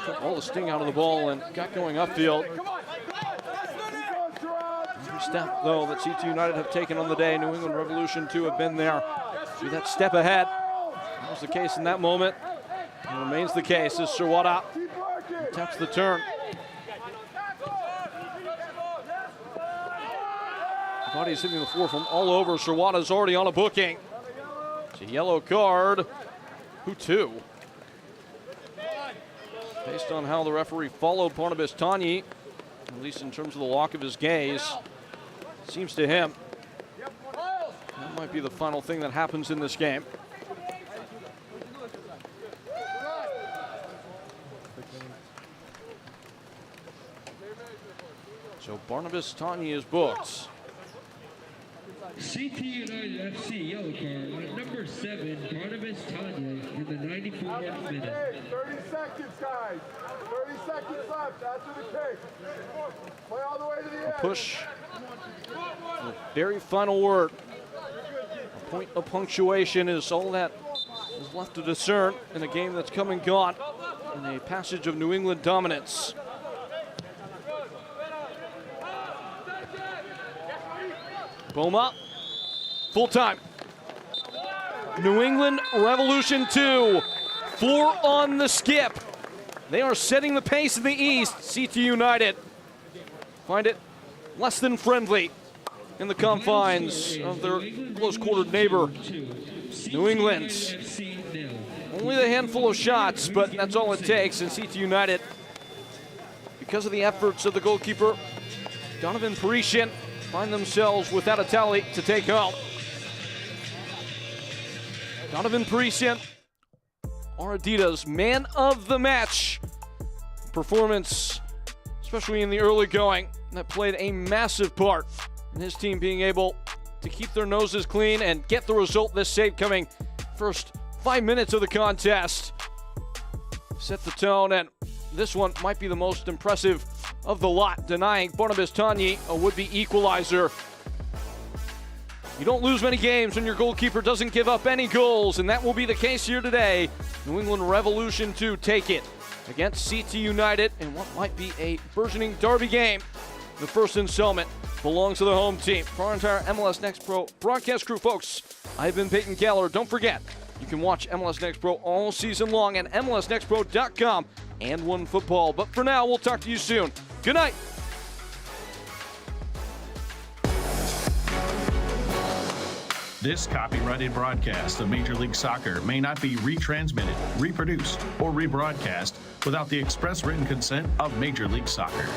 took all the sting out of the ball and got going upfield. step, though, that CT United have taken on the day. New England Revolution 2 have been there. See that step ahead. That was the case in that moment. It remains the case as Sirwada attempts the turn. Body's hitting the floor from all over. Sirwada's already on a booking. It's a yellow card. Who to? Based on how the referee followed Barnabas Tanyi, at least in terms of the lock of his gaze, seems to him that might be the final thing that happens in this game. So Barnabas Tanyi is booked. CT United FC yellow card, number 7, Barnabas Tanyi, in the 94th minute. 30 seconds, guys. 30 seconds left after the kick. Play all the way to the end. Push. The very final word. A point of punctuation is all that is left to discern in a game that's come and gone in a passage of New England dominance. Boma, full time. New England Revolution 2, 4 on the skip. They are setting the pace in the East. CT United find it less than friendly in the confines of their close-quartered neighbor, New England. Only a handful of shots, but that's all it takes. And CT United, because of the efforts of the goalkeeper, Donovan Parisian, find themselves without a tally to take home. Donovan Parisian, our Adidas man of the match performance, especially in the early going, that played a massive part in his team being able to keep their noses clean and get the result. This save coming first 5 minutes of the contest set the tone, and this one might be the most impressive of the lot, denying Barnabas Tanyi a would-be equalizer. You don't lose many games when your goalkeeper doesn't give up any goals, and that will be the case here today. New England Revolution 2 take it against CT United in what might be a burgeoning derby game. The first installment belongs to the home team. For our entire MLS Next Pro broadcast crew, folks, I've been Peyton Keller. Don't forget, you can watch MLS Next Pro all season long at MLSNextPro.com and OneFootball. But for now, we'll talk to you soon. Good night. This copyrighted broadcast of Major League Soccer may not be retransmitted, reproduced, or rebroadcast without the express written consent of Major League Soccer.